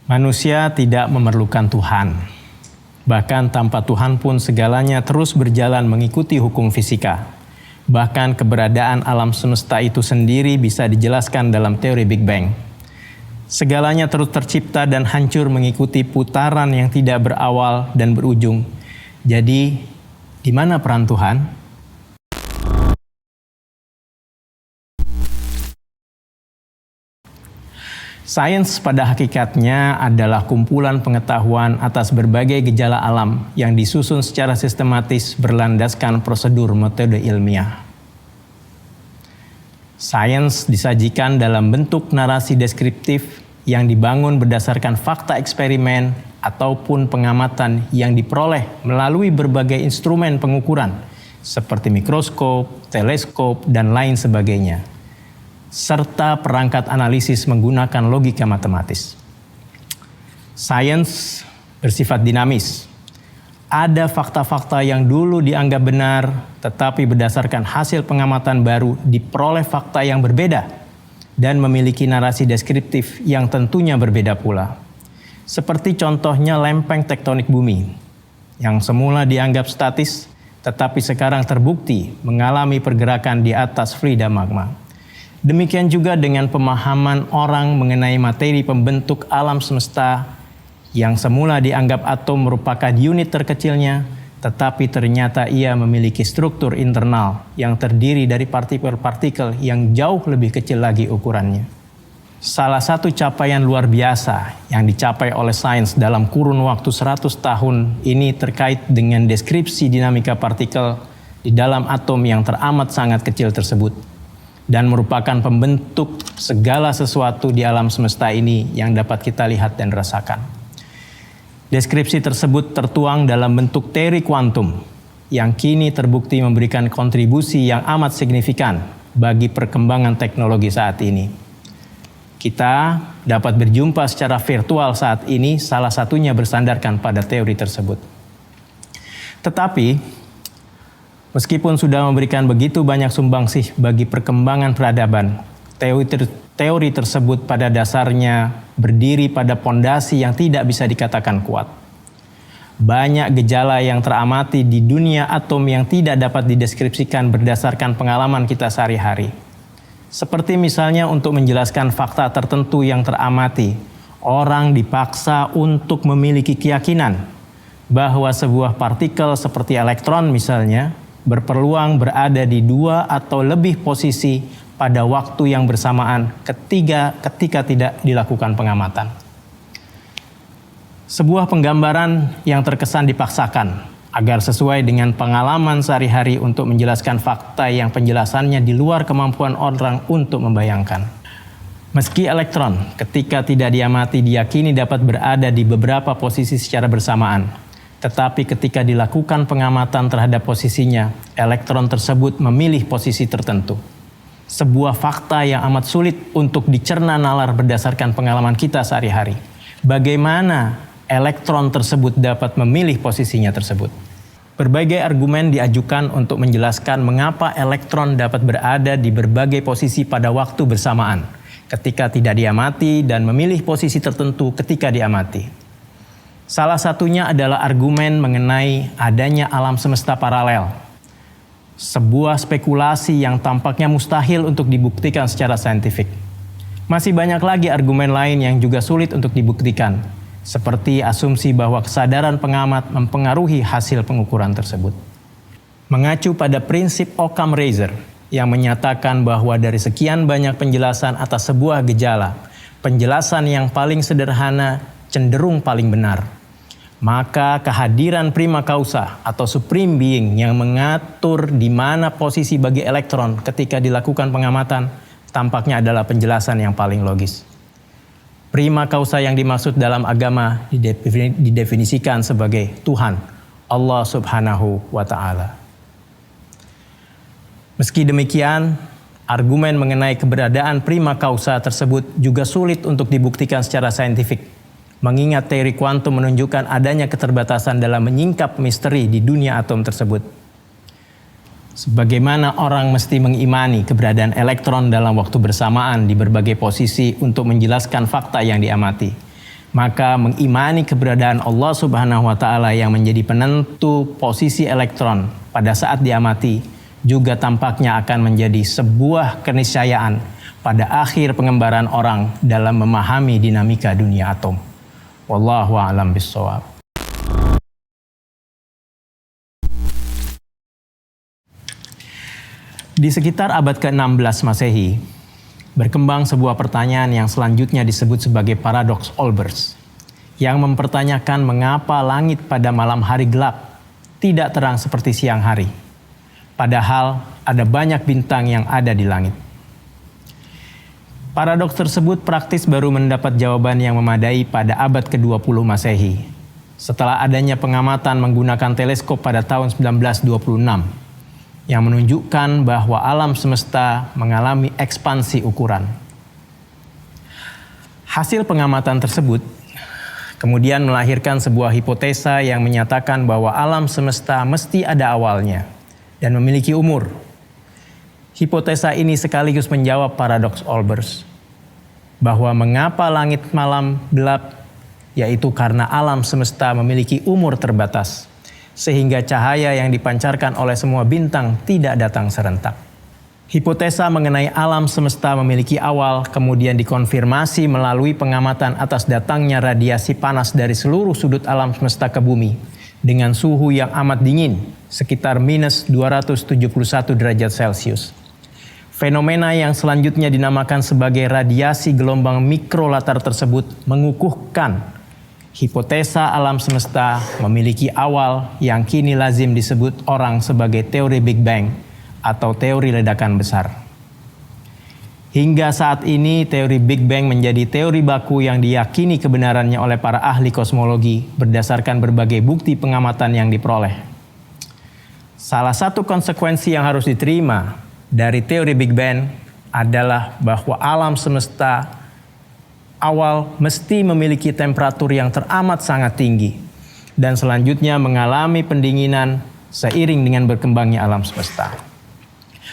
Manusia tidak memerlukan Tuhan. Bahkan tanpa Tuhan pun segalanya terus berjalan mengikuti hukum fisika. Bahkan keberadaan alam semesta itu sendiri bisa dijelaskan dalam teori Big Bang. Segalanya terus tercipta dan hancur mengikuti putaran yang tidak berawal dan berujung. Jadi, di mana peran Tuhan? Sains pada hakikatnya adalah kumpulan pengetahuan atas berbagai gejala alam yang disusun secara sistematis berlandaskan prosedur metode ilmiah. Sains disajikan dalam bentuk narasi deskriptif yang dibangun berdasarkan fakta eksperimen ataupun pengamatan yang diperoleh melalui berbagai instrumen pengukuran seperti mikroskop, teleskop, dan lain sebagainya, serta perangkat analisis menggunakan logika matematis. Sains bersifat dinamis. Ada fakta-fakta yang dulu dianggap benar, tetapi berdasarkan hasil pengamatan baru diperoleh fakta yang berbeda dan memiliki narasi deskriptif yang tentunya berbeda pula. Seperti contohnya lempeng tektonik bumi, yang semula dianggap statis, tetapi sekarang terbukti mengalami pergerakan di atas fluida magma. Demikian juga dengan pemahaman orang mengenai materi pembentuk alam semesta yang semula dianggap atom merupakan unit terkecilnya, tetapi ternyata ia memiliki struktur internal yang terdiri dari partikel-partikel yang jauh lebih kecil lagi ukurannya. Salah satu capaian luar biasa yang dicapai oleh sains dalam kurun waktu 100 tahun ini terkait dengan deskripsi dinamika partikel di dalam atom yang teramat sangat kecil tersebut, dan merupakan pembentuk segala sesuatu di alam semesta ini yang dapat kita lihat dan rasakan. Deskripsi tersebut tertuang dalam bentuk teori kuantum yang kini terbukti memberikan kontribusi yang amat signifikan bagi perkembangan teknologi saat ini. Kita dapat berjumpa secara virtual saat ini, salah satunya bersandarkan pada teori tersebut. Tetapi, meskipun sudah memberikan begitu banyak sumbangsih bagi perkembangan peradaban, teori tersebut pada dasarnya berdiri pada pondasi yang tidak bisa dikatakan kuat. Banyak gejala yang teramati di dunia atom yang tidak dapat dideskripsikan berdasarkan pengalaman kita sehari-hari. Seperti misalnya untuk menjelaskan fakta tertentu yang teramati, orang dipaksa untuk memiliki keyakinan bahwa sebuah partikel seperti elektron misalnya berpeluang berada di 2 atau lebih posisi pada waktu yang bersamaan ketika tidak dilakukan pengamatan. Sebuah penggambaran yang terkesan dipaksakan agar sesuai dengan pengalaman sehari-hari untuk menjelaskan fakta yang penjelasannya di luar kemampuan orang untuk membayangkan. Meski elektron ketika tidak diamati diyakini dapat berada di beberapa posisi secara bersamaan, tetapi ketika dilakukan pengamatan terhadap posisinya, elektron tersebut memilih posisi tertentu. Sebuah fakta yang amat sulit untuk dicerna nalar berdasarkan pengalaman kita sehari-hari. Bagaimana elektron tersebut dapat memilih posisinya tersebut? Berbagai argumen diajukan untuk menjelaskan mengapa elektron dapat berada di berbagai posisi pada waktu bersamaan, ketika tidak diamati dan memilih posisi tertentu ketika diamati. Salah satunya adalah argumen mengenai adanya alam semesta paralel. Sebuah spekulasi yang tampaknya mustahil untuk dibuktikan secara saintifik. Masih banyak lagi argumen lain yang juga sulit untuk dibuktikan, seperti asumsi bahwa kesadaran pengamat mempengaruhi hasil pengukuran tersebut. Mengacu pada prinsip Occam-Razor yang menyatakan bahwa dari sekian banyak penjelasan atas sebuah gejala, penjelasan yang paling sederhana cenderung paling benar. Maka kehadiran prima causa atau supreme being yang mengatur di mana posisi bagi elektron ketika dilakukan pengamatan tampaknya adalah penjelasan yang paling logis. Prima causa yang dimaksud dalam agama didefinisikan sebagai Tuhan, Allah Subhanahu wa Ta'ala. Meski demikian, argumen mengenai keberadaan prima causa tersebut juga sulit untuk dibuktikan secara saintifik, mengingat teori kuantum menunjukkan adanya keterbatasan dalam menyingkap misteri di dunia atom tersebut. Sebagaimana orang mesti mengimani keberadaan elektron dalam waktu bersamaan di berbagai posisi untuk menjelaskan fakta yang diamati, Maka mengimani keberadaan Allah Subhanahu wa Ta'ala yang menjadi penentu posisi elektron pada saat diamati juga tampaknya akan menjadi sebuah keniscayaan pada akhir pengembaraan orang dalam memahami dinamika dunia atom. Wallahu a'lam bishawab. Di sekitar abad ke-16 Masehi, berkembang sebuah pertanyaan yang selanjutnya disebut sebagai paradoks Olbers, yang mempertanyakan mengapa langit pada malam hari gelap tidak terang seperti siang hari, padahal ada banyak bintang yang ada di langit. Paradoks tersebut praktis baru mendapat jawaban yang memadai pada abad ke-20 Masehi, setelah adanya pengamatan menggunakan teleskop pada tahun 1926, yang menunjukkan bahwa alam semesta mengalami ekspansi ukuran. Hasil pengamatan tersebut kemudian melahirkan sebuah hipotesa yang menyatakan bahwa alam semesta mesti ada awalnya dan memiliki umur. Hipotesa ini sekaligus menjawab paradoks Olbers, bahwa mengapa langit malam gelap, yaitu karena alam semesta memiliki umur terbatas, sehingga cahaya yang dipancarkan oleh semua bintang tidak datang serentak. Hipotesa mengenai alam semesta memiliki awal kemudian dikonfirmasi melalui pengamatan atas datangnya radiasi panas dari seluruh sudut alam semesta ke bumi dengan suhu yang amat dingin, sekitar minus 271 derajat Celcius. Fenomena yang selanjutnya dinamakan sebagai radiasi gelombang mikrolatar tersebut mengukuhkan hipotesa alam semesta memiliki awal yang kini lazim disebut orang sebagai teori Big Bang atau teori ledakan besar. Hingga saat ini teori Big Bang menjadi teori baku yang diyakini kebenarannya oleh para ahli kosmologi berdasarkan berbagai bukti pengamatan yang diperoleh. Salah satu konsekuensi yang harus diterima dari teori Big Bang adalah bahwa alam semesta awal mesti memiliki temperatur yang teramat sangat tinggi dan selanjutnya mengalami pendinginan seiring dengan berkembangnya alam semesta.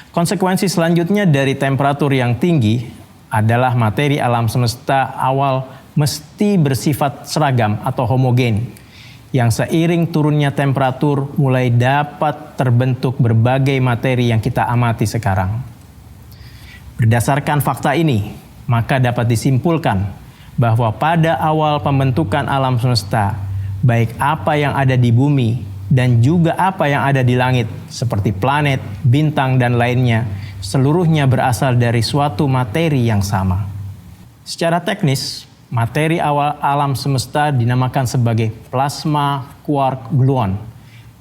Konsekuensi selanjutnya dari temperatur yang tinggi adalah materi alam semesta awal mesti bersifat seragam atau homogen, yang seiring turunnya temperatur mulai dapat terbentuk berbagai materi yang kita amati sekarang. Berdasarkan fakta ini, maka dapat disimpulkan bahwa pada awal pembentukan alam semesta, baik apa yang ada di bumi dan juga apa yang ada di langit, seperti planet, bintang, dan lainnya, seluruhnya berasal dari suatu materi yang sama. Secara teknis, materi awal alam semesta dinamakan sebagai plasma quark gluon,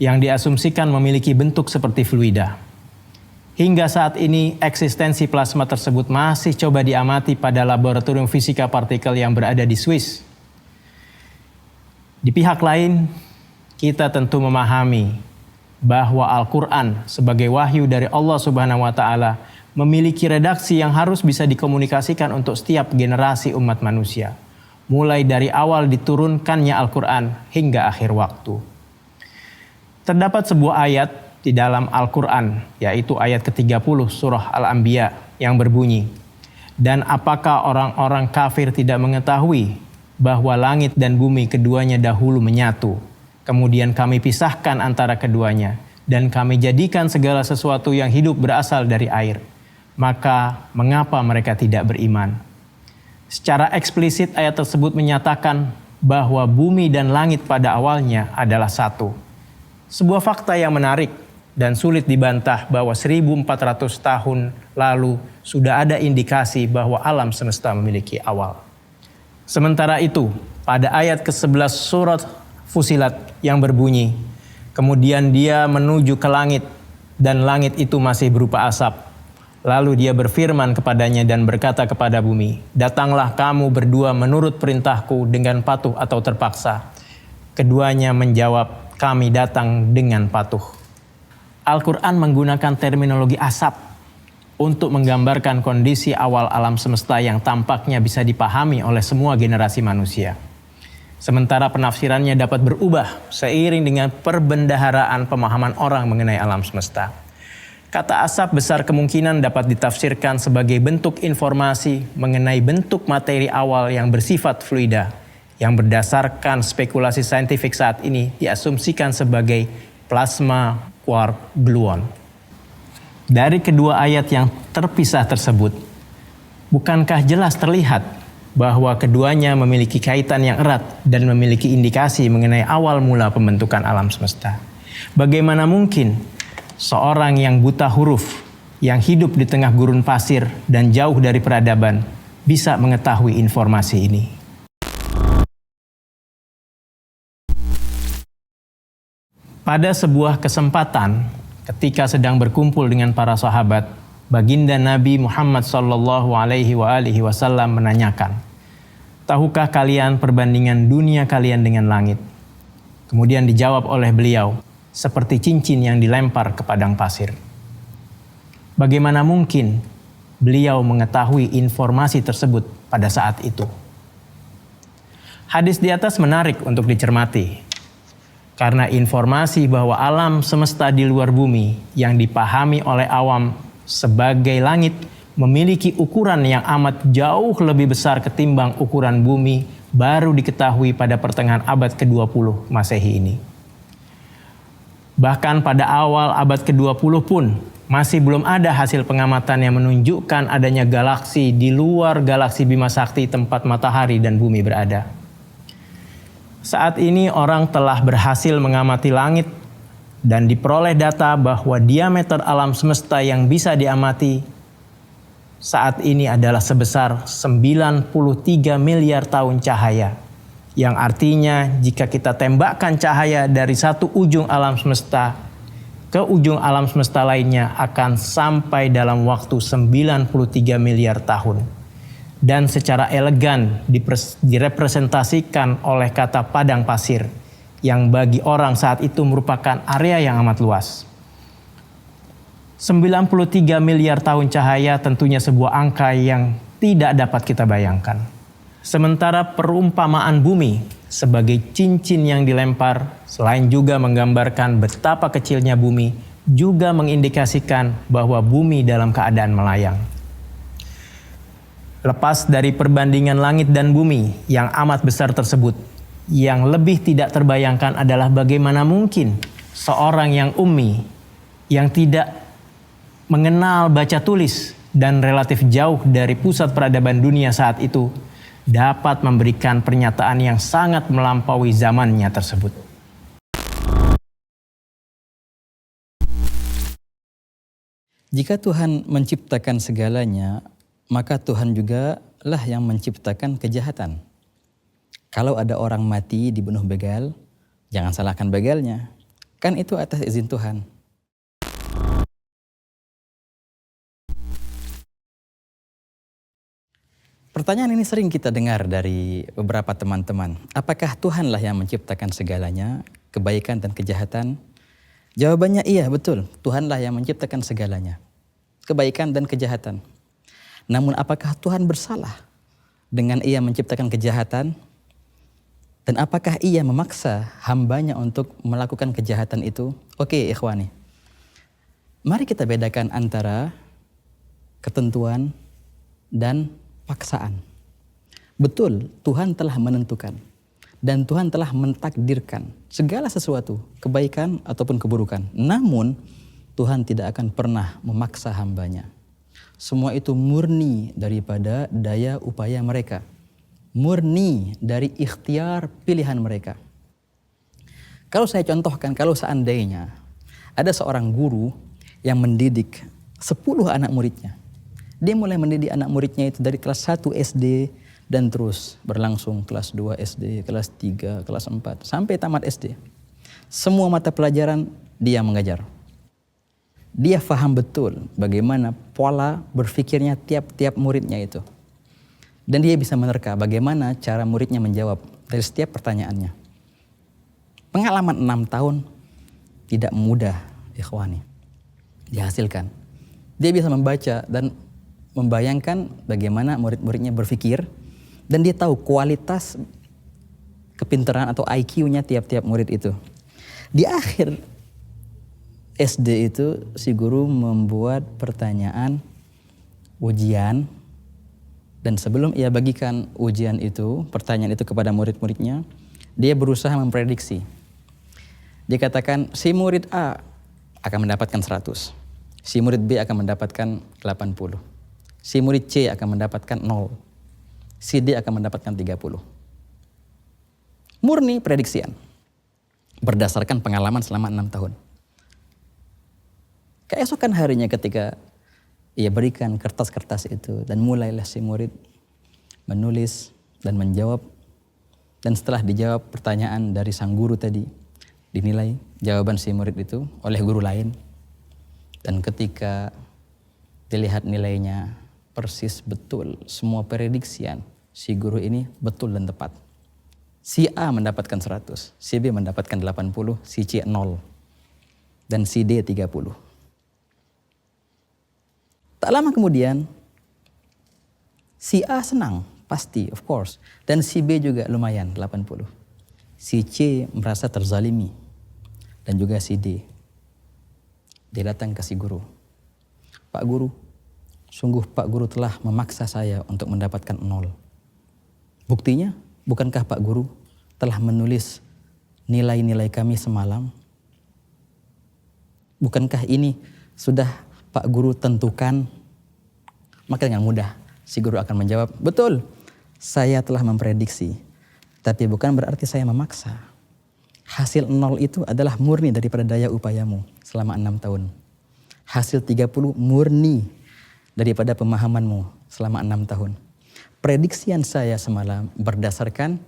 yang diasumsikan memiliki bentuk seperti fluida. Hingga saat ini, eksistensi plasma tersebut masih coba diamati pada laboratorium fisika partikel yang berada di Swiss. Di pihak lain, kita tentu memahami bahwa Al-Quran sebagai wahyu dari Allah Subhanahu wa Ta'ala memiliki redaksi yang harus bisa dikomunikasikan untuk setiap generasi umat manusia, mulai dari awal diturunkannya Al-Quran hingga akhir waktu. Terdapat sebuah ayat di dalam Al-Quran, yaitu ayat ke-30 surah Al-Anbiya yang berbunyi, "Dan apakah orang-orang kafir tidak mengetahui bahwa langit dan bumi keduanya dahulu menyatu, kemudian kami pisahkan antara keduanya, dan kami jadikan segala sesuatu yang hidup berasal dari air. Maka mengapa mereka tidak beriman?" Secara eksplisit ayat tersebut menyatakan bahwa bumi dan langit pada awalnya adalah satu. Sebuah fakta yang menarik dan sulit dibantah bahwa 1400 tahun lalu sudah ada indikasi bahwa alam semesta memiliki awal. Sementara itu, pada ayat ke-11 surat Fusilat yang berbunyi, "Kemudian dia menuju ke langit, dan langit itu masih berupa asap. Lalu dia berfirman kepadanya dan berkata kepada bumi, 'Datanglah kamu berdua menurut perintahku dengan patuh atau terpaksa.' Keduanya menjawab, 'Kami datang dengan patuh.'" Al-Quran menggunakan terminologi asap untuk menggambarkan kondisi awal alam semesta yang tampaknya bisa dipahami oleh semua generasi manusia. Sementara penafsirannya dapat berubah seiring dengan perbendaharaan pemahaman orang mengenai alam semesta. Kata asap besar kemungkinan dapat ditafsirkan sebagai bentuk informasi mengenai bentuk materi awal yang bersifat fluida, yang berdasarkan spekulasi saintifik saat ini diasumsikan sebagai plasma quark gluon. Dari kedua ayat yang terpisah tersebut, bukankah jelas terlihat bahwa keduanya memiliki kaitan yang erat dan memiliki indikasi mengenai awal mula pembentukan alam semesta? Bagaimana mungkin seorang yang buta huruf, yang hidup di tengah gurun pasir dan jauh dari peradaban, bisa mengetahui informasi ini? Pada sebuah kesempatan, ketika sedang berkumpul dengan para sahabat, baginda Nabi Muhammad SAW menanyakan, "Tahukah kalian perbandingan dunia kalian dengan langit?" Kemudian dijawab oleh beliau, "Seperti cincin yang dilempar ke padang pasir." Bagaimana mungkin beliau mengetahui informasi tersebut pada saat itu? Hadis di atas menarik untuk dicermati. Karena informasi bahwa alam semesta di luar bumi yang dipahami oleh awam sebagai langit memiliki ukuran yang amat jauh lebih besar ketimbang ukuran bumi baru diketahui pada pertengahan abad ke-20 Masehi ini. Bahkan pada awal abad ke-20 pun masih belum ada hasil pengamatan yang menunjukkan adanya galaksi di luar galaksi Bima Sakti tempat matahari dan bumi berada. Saat ini orang telah berhasil mengamati langit dan diperoleh data bahwa diameter alam semesta yang bisa diamati saat ini adalah sebesar 93 miliar tahun cahaya. Yang artinya jika kita tembakkan cahaya dari satu ujung alam semesta ke ujung alam semesta lainnya akan sampai dalam waktu 93 miliar tahun. Dan secara elegan direpresentasikan oleh kata padang pasir yang bagi orang saat itu merupakan area yang amat luas. 93 miliar tahun cahaya tentunya sebuah angka yang tidak dapat kita bayangkan. Sementara perumpamaan bumi sebagai cincin yang dilempar selain juga menggambarkan betapa kecilnya bumi, juga mengindikasikan bahwa bumi dalam keadaan melayang. Lepas dari perbandingan langit dan bumi yang amat besar tersebut, yang lebih tidak terbayangkan adalah bagaimana mungkin seorang yang ummi, yang tidak mengenal baca tulis dan relatif jauh dari pusat peradaban dunia saat itu, dapat memberikan pernyataan yang sangat melampaui zamannya tersebut. Jika Tuhan menciptakan segalanya, maka Tuhan juga lah yang menciptakan kejahatan. Kalau ada orang mati dibunuh begal, jangan salahkan begalnya. Kan itu atas izin Tuhan. Pertanyaan ini sering kita dengar dari beberapa teman-teman. Apakah Tuhanlah yang menciptakan segalanya, kebaikan dan kejahatan? Jawabannya iya, betul. Tuhanlah yang menciptakan segalanya, kebaikan dan kejahatan. Namun apakah Tuhan bersalah dengan ia menciptakan kejahatan? Dan apakah ia memaksa hambanya untuk melakukan kejahatan itu? Oke, ikhwani. Mari kita bedakan antara ketentuan dan paksaan. Betul, Tuhan telah menentukan dan Tuhan telah mentakdirkan segala sesuatu, kebaikan ataupun keburukan. Namun, Tuhan tidak akan pernah memaksa hambanya. Semua itu murni daripada daya upaya mereka. Murni dari ikhtiar pilihan mereka. Kalau saya contohkan, kalau seandainya ada seorang guru yang mendidik 10 anak muridnya. Dia mulai mendidik anak muridnya itu dari kelas 1 SD dan terus berlangsung kelas 2 SD, kelas 3, kelas 4, sampai tamat SD. Semua mata pelajaran dia mengajar. Dia faham betul bagaimana pola berpikirnya tiap-tiap muridnya itu. Dan dia bisa menerka bagaimana cara muridnya menjawab dari setiap pertanyaannya. Pengalaman 6 tahun tidak mudah, ikhwani, dihasilkan. Dia bisa membaca dan membayangkan bagaimana murid-muridnya berpikir. Dan dia tahu kualitas kepintaran atau IQ-nya tiap-tiap murid itu. Di akhir SD itu si guru membuat pertanyaan ujian Dan sebelum ia bagikan ujian itu, pertanyaan itu kepada murid-muridnya, dia berusaha memprediksi. Dia katakan si murid A akan mendapatkan 100, si murid B akan mendapatkan 80, si murid C akan mendapatkan 0, si D akan mendapatkan 30. Murni prediksian, berdasarkan pengalaman selama 6 tahun. Keesokan harinya ketika ia berikan kertas-kertas itu dan mulailah si murid menulis dan menjawab. Dan setelah dijawab pertanyaan dari sang guru tadi, dinilai jawaban si murid itu oleh guru lain. Dan ketika dilihat nilainya persis betul, semua prediksian si guru ini betul dan tepat. Si A mendapatkan 100, si B mendapatkan 80, si C 0, dan si D 30. Tak lama kemudian, si A senang, pasti, of course. Dan si B juga lumayan, 80. Si C merasa terzalimi. Dan juga si D. Dia datang ke si guru. Pak Guru, sungguh Pak Guru telah memaksa saya untuk mendapatkan 0. Buktinya, bukankah Pak Guru telah menulis nilai-nilai kami semalam? Bukankah ini sudah Pak Guru tentukan? Maka dengan mudah si guru akan menjawab, betul, saya telah memprediksi. Tapi bukan berarti saya memaksa. Hasil 0 itu adalah murni daripada daya upayamu selama 6 tahun. Hasil 30 murni daripada pemahamanmu selama 6 tahun. Prediksian saya semalam berdasarkan,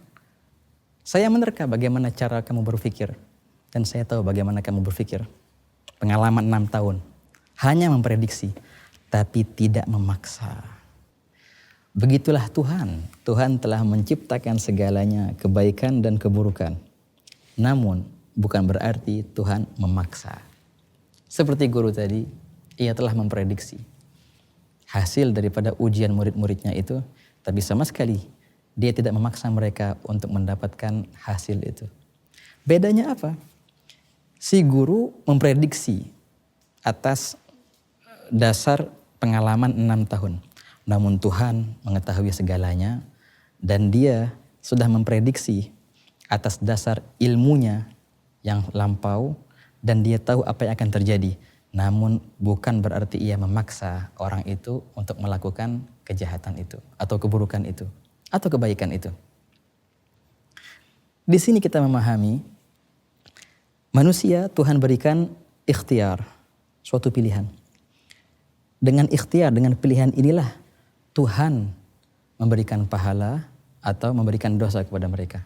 saya menerka bagaimana cara kamu berpikir. Dan saya tahu bagaimana kamu berpikir. Pengalaman 6 tahun. Hanya memprediksi, tapi tidak memaksa. Begitulah Tuhan. Tuhan telah menciptakan segalanya, kebaikan dan keburukan. Namun, bukan berarti Tuhan memaksa. Seperti guru tadi, ia telah memprediksi hasil daripada ujian murid-muridnya itu, tapi sama sekali dia tidak memaksa mereka untuk mendapatkan hasil itu. Bedanya apa? Si guru memprediksi atas dasar pengalaman 6 tahun. Namun Tuhan mengetahui segalanya dan dia sudah memprediksi atas dasar ilmunya yang lampau dan dia tahu apa yang akan terjadi. Namun bukan berarti ia memaksa orang itu untuk melakukan kejahatan itu atau keburukan itu atau kebaikan itu. Di sini kita memahami manusia Tuhan berikan ikhtiar, suatu pilihan. Dengan ikhtiar, dengan pilihan inilah Tuhan memberikan pahala atau memberikan dosa kepada mereka.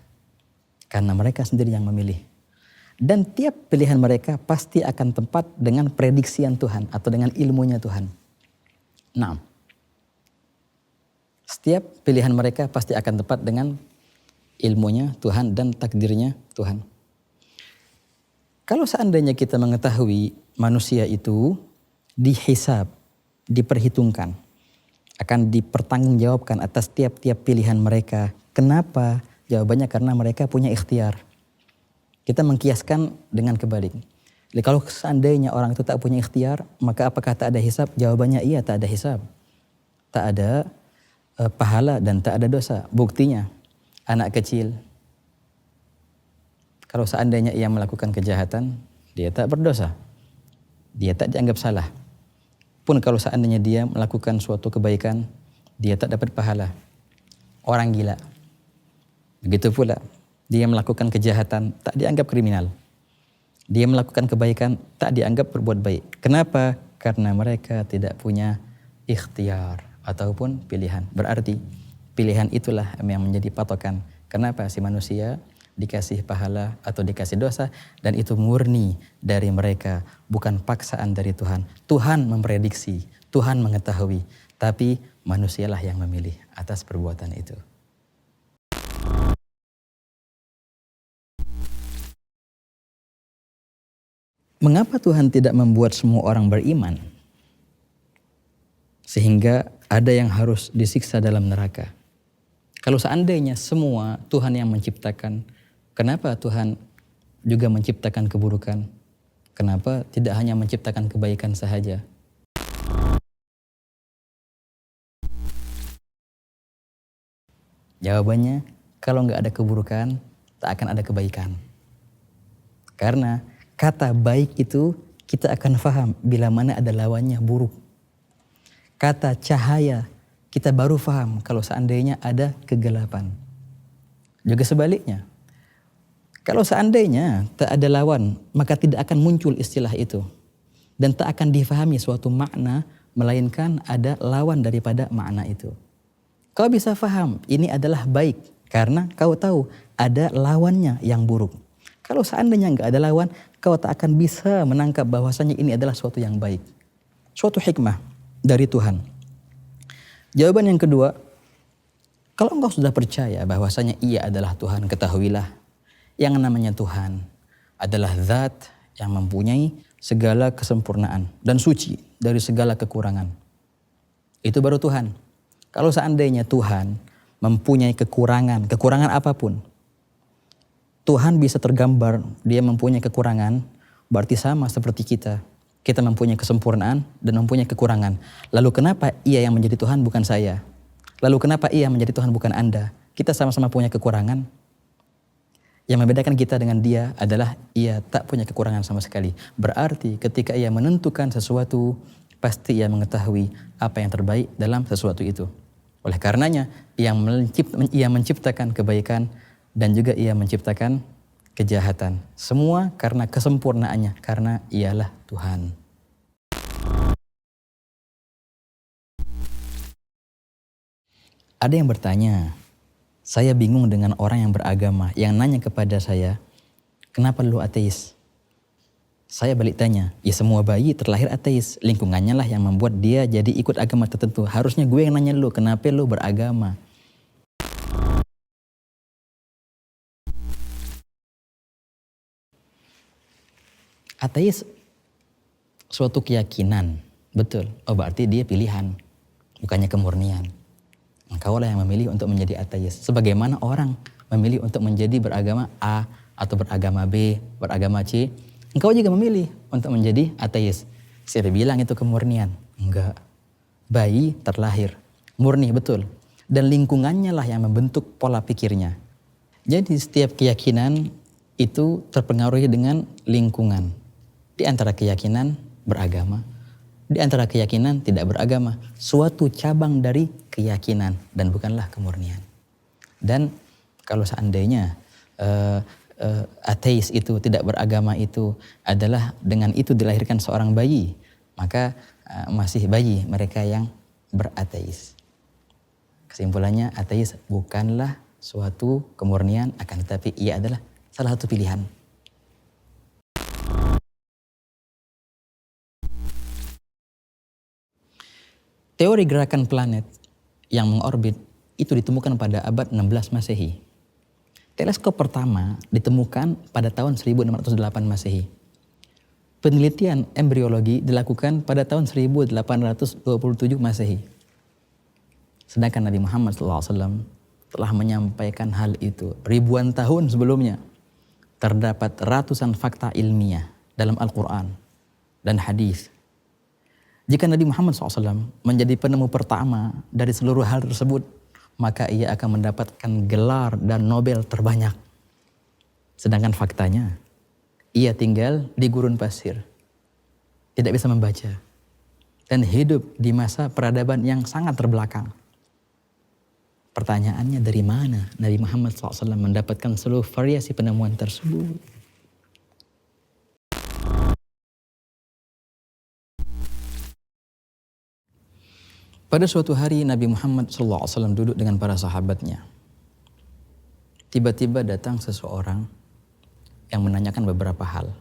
Karena mereka sendiri yang memilih. Dan tiap pilihan mereka pasti akan tepat dengan prediksian Tuhan atau dengan ilmunya Tuhan. Nah, setiap pilihan mereka pasti akan tepat dengan ilmunya Tuhan dan takdirnya Tuhan. Kalau seandainya kita mengetahui manusia itu dihisab, diperhitungkan, akan dipertanggungjawabkan atas tiap-tiap pilihan mereka. Kenapa? Jawabannya karena mereka punya ikhtiar. Kita mengkiaskan dengan kebalik. Jadi kalau seandainya orang itu tak punya ikhtiar, maka apakah tak ada hisab? Jawabannya iya, tak ada hisab. Tak ada pahala dan tak ada dosa. Buktinya, anak kecil, kalau seandainya ia melakukan kejahatan, dia tak berdosa. Dia tak dianggap salah. Pun kalau seandainya dia melakukan suatu kebaikan, dia tak dapat pahala. Orang gila. Begitu pula, dia melakukan kejahatan, tak dianggap kriminal. Dia melakukan kebaikan, tak dianggap berbuat baik. Kenapa? Karena mereka tidak punya ikhtiar ataupun pilihan. Berarti pilihan itulah yang menjadi patokan. Kenapa si manusia dikasih pahala atau dikasih dosa, dan itu murni dari mereka, bukan paksaan dari Tuhan. Tuhan memprediksi, Tuhan mengetahui, tapi manusialah yang memilih atas perbuatan itu. Mengapa Tuhan tidak membuat semua orang beriman? Sehingga ada yang harus disiksa dalam neraka. Kalau seandainya semua Tuhan yang menciptakan, kenapa Tuhan juga menciptakan keburukan? Kenapa tidak hanya menciptakan kebaikan sahaja? Jawabannya, kalau nggak ada keburukan, tak akan ada kebaikan. Karena kata baik itu kita akan faham bila mana ada lawannya buruk. Kata cahaya kita baru faham kalau seandainya ada kegelapan. Juga sebaliknya, kalau seandainya tak ada lawan, maka tidak akan muncul istilah itu. Dan tak akan difahami suatu makna, melainkan ada lawan daripada makna itu. Kau bisa faham ini adalah baik, karena kau tahu ada lawannya yang buruk. Kalau seandainya nggak ada lawan, kau tak akan bisa menangkap bahwasanya ini adalah suatu yang baik. Suatu hikmah dari Tuhan. Jawaban yang kedua, kalau engkau sudah percaya bahwasanya Ia adalah Tuhan, ketahuilah yang namanya Tuhan adalah zat yang mempunyai segala kesempurnaan dan suci dari segala kekurangan. Itu baru Tuhan. Kalau seandainya Tuhan mempunyai kekurangan apapun, Tuhan bisa tergambar dia mempunyai kekurangan, berarti sama seperti kita. Kita mempunyai kesempurnaan dan mempunyai kekurangan. Lalu kenapa Ia yang menjadi Tuhan bukan saya? Lalu kenapa Ia menjadi Tuhan bukan Anda? Kita sama-sama punya kekurangan. Yang membedakan kita dengan Dia adalah Ia tak punya kekurangan sama sekali. Berarti ketika Ia menentukan sesuatu, pasti Ia mengetahui apa yang terbaik dalam sesuatu itu. Oleh karenanya, Ia menciptakan kebaikan dan juga Ia menciptakan kejahatan. Semua karena kesempurnaannya, karena Ialah Tuhan. Ada yang bertanya, saya bingung dengan orang yang beragama yang nanya kepada saya, kenapa lu ateis? Saya balik tanya, ya semua bayi terlahir ateis, lingkungannya lah yang membuat dia jadi ikut agama tertentu. Harusnya gue yang nanya lu, kenapa lu beragama? Ateis suatu keyakinan, betul. Oh berarti dia pilihan, bukannya kemurnian. Engkau lah yang memilih untuk menjadi ateis. Sebagaimana orang memilih untuk menjadi beragama A atau beragama B, beragama C. Engkau juga memilih untuk menjadi ateis. Siapa bilang itu kemurnian? Enggak. Bayi terlahir, murni betul. Dan lingkungannya lah yang membentuk pola pikirnya. Jadi setiap keyakinan itu terpengaruhi dengan lingkungan. Di antara keyakinan beragama, di antara keyakinan tidak beragama, suatu cabang dari keyakinan dan bukanlah kemurnian. Dan kalau seandainya ateis itu tidak beragama itu adalah dengan itu dilahirkan seorang bayi, maka masih bayi mereka yang berateis. Kesimpulannya, ateis bukanlah suatu kemurnian, akan tetapi ia adalah salah satu pilihan. Teori gerakan planet yang mengorbit itu ditemukan pada abad 16 Masehi. Teleskop pertama ditemukan pada tahun 1608 Masehi. Penelitian embriologi dilakukan pada tahun 1827 Masehi. Sedangkan Nabi Muhammad SAW telah menyampaikan hal itu ribuan tahun sebelumnya. Terdapat ratusan fakta ilmiah dalam Al-Quran dan hadis. Jika Nabi Muhammad SAW menjadi penemu pertama dari seluruh hal tersebut, maka ia akan mendapatkan gelar dan Nobel terbanyak. Sedangkan faktanya, ia tinggal di gurun pasir, tidak bisa membaca, dan hidup di masa peradaban yang sangat terbelakang. Pertanyaannya, dari mana Nabi Muhammad SAW mendapatkan seluruh variasi penemuan tersebut? Pada suatu hari Nabi Muhammad SAW duduk dengan para sahabatnya. Tiba-tiba datang seseorang yang menanyakan beberapa hal.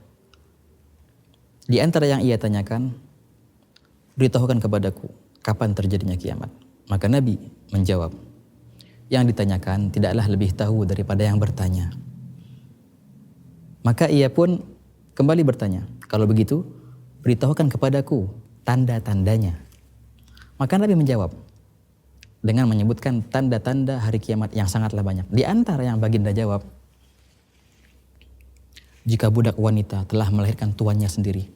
Di antara yang ia tanyakan, beritahukan kepadaku kapan terjadinya kiamat. Maka Nabi menjawab, yang ditanyakan tidaklah lebih tahu daripada yang bertanya. Maka ia pun kembali bertanya, kalau begitu beritahukan kepadaku tanda-tandanya. Maka Nabi menjawab dengan menyebutkan tanda-tanda hari kiamat yang sangatlah banyak. Di antara yang baginda jawab, jika budak wanita telah melahirkan tuannya sendiri.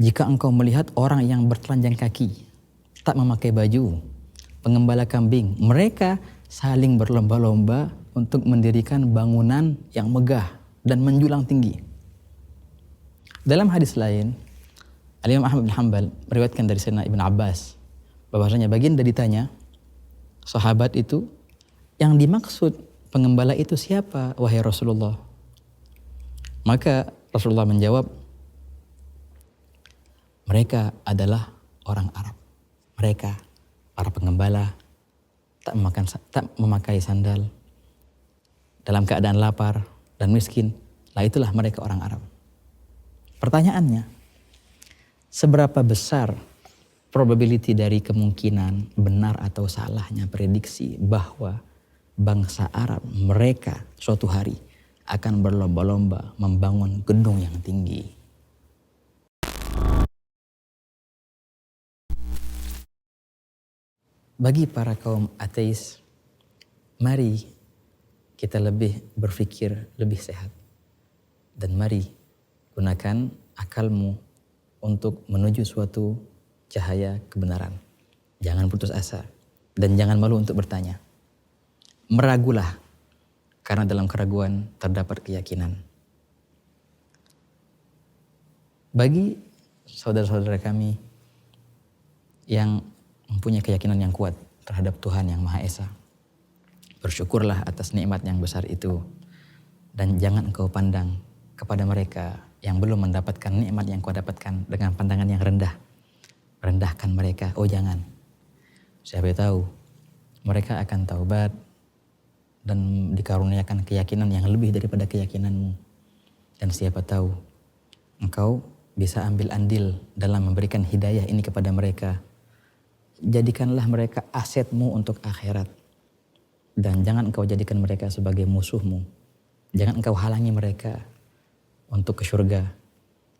Jika engkau melihat orang yang bertelanjang kaki, tak memakai baju, pengembala kambing, mereka saling berlomba-lomba untuk mendirikan bangunan yang megah dan menjulang tinggi. Dalam hadis lain, Al-Imam Ahmad bin Hanbal meriwayatkan dari Sayyidina Ibn Abbas bahwasanya baginda ditanya, sahabat itu yang dimaksud pengembala itu siapa wahai Rasulullah? Maka Rasulullah menjawab, mereka adalah orang Arab. Mereka para pengembala tak memakai sandal dalam keadaan lapar dan miskin. Lah itulah mereka orang Arab. Pertanyaannya, seberapa besar probability dari kemungkinan benar atau salahnya prediksi bahwa bangsa Arab mereka suatu hari akan berlomba-lomba membangun gedung yang tinggi? Bagi para kaum ateis, mari kita lebih berpikir lebih sehat. Dan mari gunakan akalmu untuk menuju suatu cahaya kebenaran. Jangan putus asa dan jangan malu untuk bertanya. Meragulah, karena dalam keraguan terdapat keyakinan. Bagi saudara-saudara kami yang mempunyai keyakinan yang kuat terhadap Tuhan yang Maha Esa, bersyukurlah atas nikmat yang besar itu. Dan jangan engkau pandang kepada mereka yang belum mendapatkan nikmat yang kau dapatkan dengan pandangan yang rendah. Rendahkan mereka, oh jangan. Siapa tahu mereka akan taubat dan dikaruniakan keyakinan yang lebih daripada keyakinanmu. Dan siapa tahu engkau bisa ambil andil dalam memberikan hidayah ini kepada mereka. Jadikanlah mereka asetmu untuk akhirat. Dan jangan engkau jadikan mereka sebagai musuhmu. Jangan engkau halangi mereka untuk ke surga.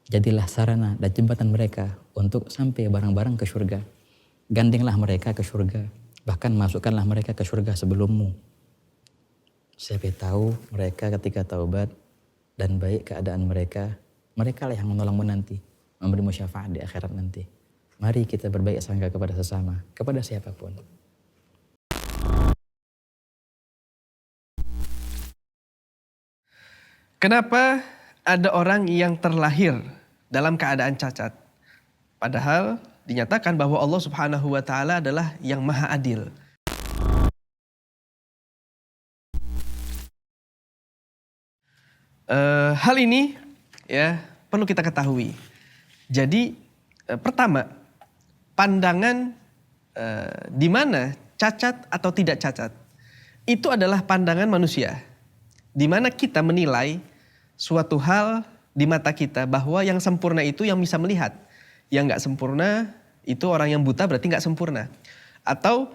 Jadilah sarana dan jembatan mereka untuk sampai barang-barang ke surga. Gandenglah mereka ke surga. Bahkan masukkanlah mereka ke surga sebelummu. Siapa tahu mereka ketika taubat dan baik keadaan mereka, mereka lah yang menolongmu nanti, memberimu syafaat di akhirat nanti. Mari kita berbaik sangka kepada sesama, kepada siapapun. Kenapa ada orang yang terlahir dalam keadaan cacat? Padahal dinyatakan bahwa Allah Subhanahu wa Ta'ala adalah yang Maha Adil. Hal ini ya perlu kita ketahui. Jadi pertama, pandangan di mana cacat atau tidak cacat itu adalah pandangan manusia, di mana kita menilai suatu hal di mata kita bahwa yang sempurna itu yang bisa melihat, yang nggak sempurna itu orang yang buta berarti nggak sempurna. Atau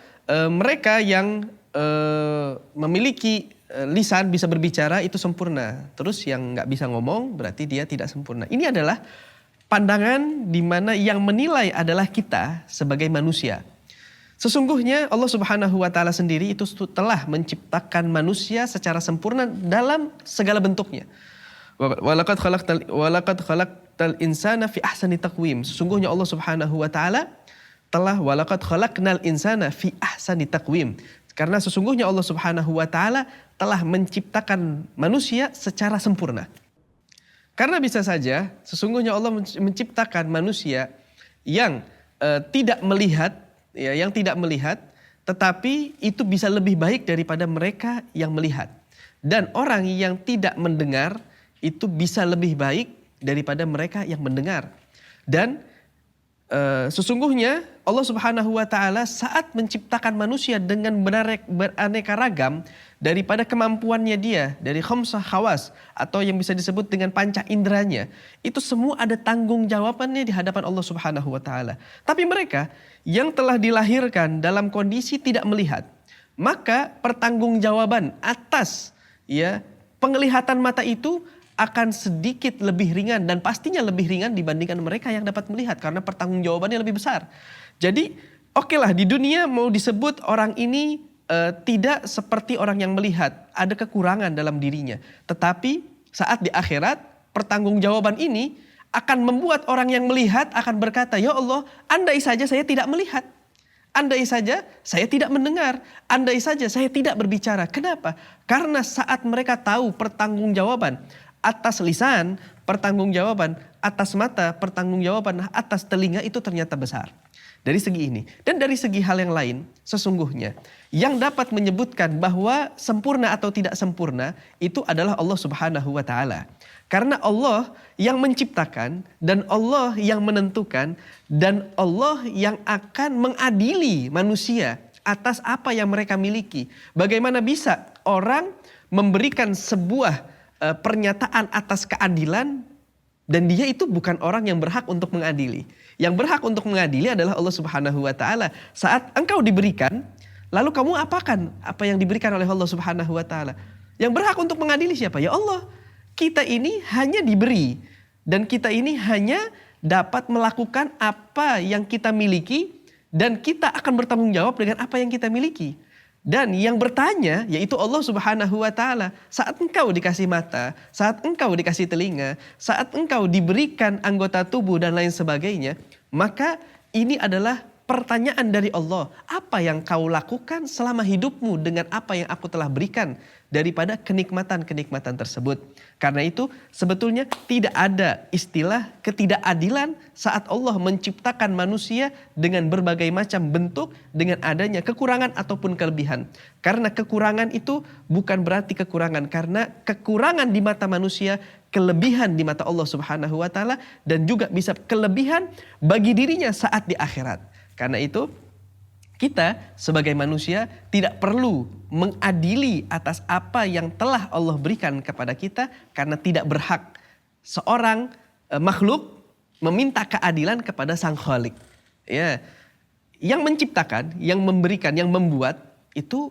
mereka yang memiliki lisan bisa berbicara itu sempurna, terus yang nggak bisa ngomong berarti dia tidak sempurna. Ini adalah pandangan di mana yang menilai adalah kita sebagai manusia. Sesungguhnya Allah Subhanahu wa Ta'ala sendiri itu telah menciptakan manusia secara sempurna dalam segala bentuknya. Walaqad khalaqtal insana fi ahsani taqwim. Sesungguhnya Allah Subhanahu wa Ta'ala telah walaqad khalaqnal insana fi ahsani taqwim. Karena sesungguhnya Allah Subhanahu wa Ta'ala telah menciptakan manusia secara sempurna. Karena bisa saja sesungguhnya Allah menciptakan manusia yang tidak melihat, ya, yang tidak melihat, tetapi itu bisa lebih baik daripada mereka yang melihat. Dan orang yang tidak mendengar itu bisa lebih baik daripada mereka yang mendengar. Dan sesungguhnya Allah Subhanahu wa Ta'ala saat menciptakan manusia dengan beraneka ragam daripada kemampuannya dia, dari khamsah khawas atau yang bisa disebut dengan panca inderanya, itu semua ada tanggung jawabannya di hadapan Allah Subhanahu wa Ta'ala. Tapi mereka yang telah dilahirkan dalam kondisi tidak melihat, maka pertanggungjawaban atas ya penglihatan mata itu akan sedikit lebih ringan dan pastinya lebih ringan dibandingkan mereka yang dapat melihat karena pertanggungjawabannya lebih besar. Jadi okelah di dunia mau disebut orang ini tidak seperti orang yang melihat, ada kekurangan dalam dirinya. Tetapi saat di akhirat pertanggungjawaban ini akan membuat orang yang melihat akan berkata, ya Allah, andai saja saya tidak melihat. Andai saja saya tidak mendengar, andai saja saya tidak berbicara. Kenapa? Karena saat mereka tahu pertanggungjawaban atas lisan, pertanggungjawaban atas mata, pertanggungjawaban atas telinga itu ternyata besar. Dari segi ini dan dari segi hal yang lain, sesungguhnya yang dapat menyebutkan bahwa sempurna atau tidak sempurna itu adalah Allah Subhanahu wa taala. Karena Allah yang menciptakan dan Allah yang menentukan dan Allah yang akan mengadili manusia atas apa yang mereka miliki. Bagaimana bisa orang memberikan sebuah pernyataan atas keadilan dan dia itu bukan orang yang berhak untuk mengadili. Yang berhak untuk mengadili adalah Allah Subhanahu wa taala. Saat engkau diberikan, lalu kamu apakan apa yang diberikan oleh Allah Subhanahu wa taala? Yang berhak untuk mengadili siapa? Ya Allah. Kita ini hanya diberi dan kita ini hanya dapat melakukan apa yang kita miliki dan kita akan bertanggung jawab dengan apa yang kita miliki. Dan yang bertanya yaitu Allah Subhanahu wa taala. Saat engkau dikasih mata, saat engkau dikasih telinga, saat engkau diberikan anggota tubuh dan lain sebagainya, maka ini adalah pertanyaan dari Allah. Apa yang kau lakukan selama hidupmu dengan apa yang aku telah berikan daripada kenikmatan-kenikmatan tersebut. Karena itu sebetulnya tidak ada istilah ketidakadilan saat Allah menciptakan manusia dengan berbagai macam bentuk dengan adanya kekurangan ataupun kelebihan. Karena kekurangan itu bukan berarti kekurangan, karena kekurangan di mata manusia, kelebihan di mata Allah Subhanahu wa taala dan juga bisa kelebihan bagi dirinya saat di akhirat. Karena itu kita sebagai manusia tidak perlu mengadili atas apa yang telah Allah berikan kepada kita karena tidak berhak seorang makhluk meminta keadilan kepada Sang Khalik. Ya, yang menciptakan, yang memberikan, yang membuat itu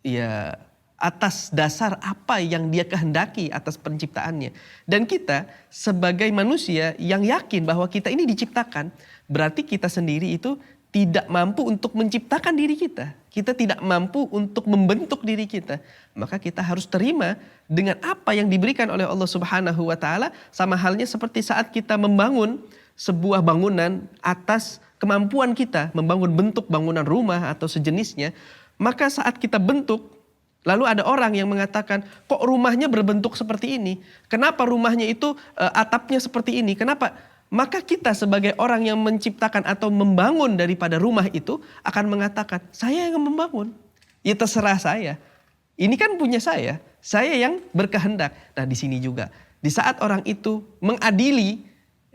ya atas dasar apa yang dia kehendaki atas penciptaannya. Dan kita sebagai manusia yang yakin bahwa kita ini diciptakan, berarti kita sendiri itu tidak mampu untuk menciptakan diri kita. Kita tidak mampu untuk membentuk diri kita. Maka kita harus terima dengan apa yang diberikan oleh Allah Subhanahu wa taala, sama halnya seperti saat kita membangun sebuah bangunan atas kemampuan kita, membangun bentuk bangunan rumah atau sejenisnya, maka saat kita bentuk lalu ada orang yang mengatakan, kok rumahnya berbentuk seperti ini? Kenapa rumahnya itu atapnya seperti ini? Kenapa? Maka kita sebagai orang yang menciptakan atau membangun daripada rumah itu akan mengatakan, saya yang membangun. Ya terserah saya. Ini kan punya saya yang berkehendak. Nah di sini juga, di saat orang itu mengadili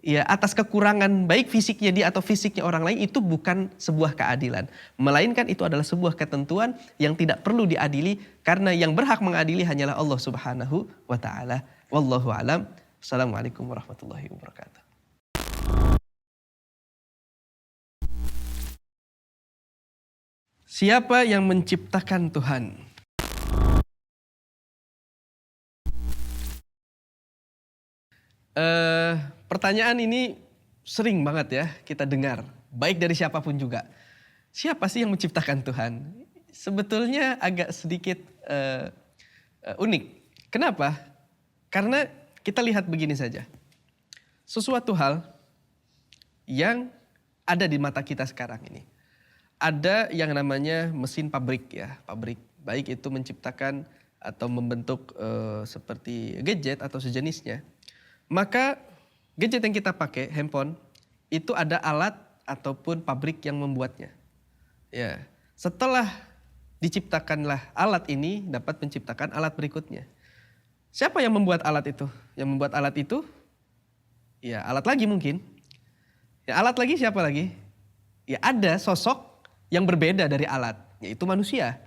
ya atas kekurangan baik fisiknya dia atau fisiknya orang lain, itu bukan sebuah keadilan. Melainkan itu adalah sebuah ketentuan yang tidak perlu diadili karena yang berhak mengadili hanyalah Allah Subhanahu wa taala. Wallahu alam. Assalamualaikum warahmatullahi wabarakatuh. Siapa yang menciptakan Tuhan? Pertanyaan ini sering banget ya kita dengar, baik dari siapapun juga. Siapa sih yang menciptakan Tuhan? Sebetulnya agak sedikit unik. Kenapa? Karena kita lihat begini saja. Sesuatu hal yang ada di mata kita sekarang ini. Ada yang namanya mesin pabrik ya, pabrik. Baik itu menciptakan atau membentuk seperti gadget atau sejenisnya. Maka gadget yang kita pakai, handphone, itu ada alat ataupun pabrik yang membuatnya. Ya, setelah diciptakanlah alat ini dapat menciptakan alat berikutnya. Siapa yang membuat alat itu? Yang membuat alat itu, ya alat lagi mungkin. Ya alat lagi siapa lagi? Ya ada sosok yang berbeda dari alat, yaitu manusia.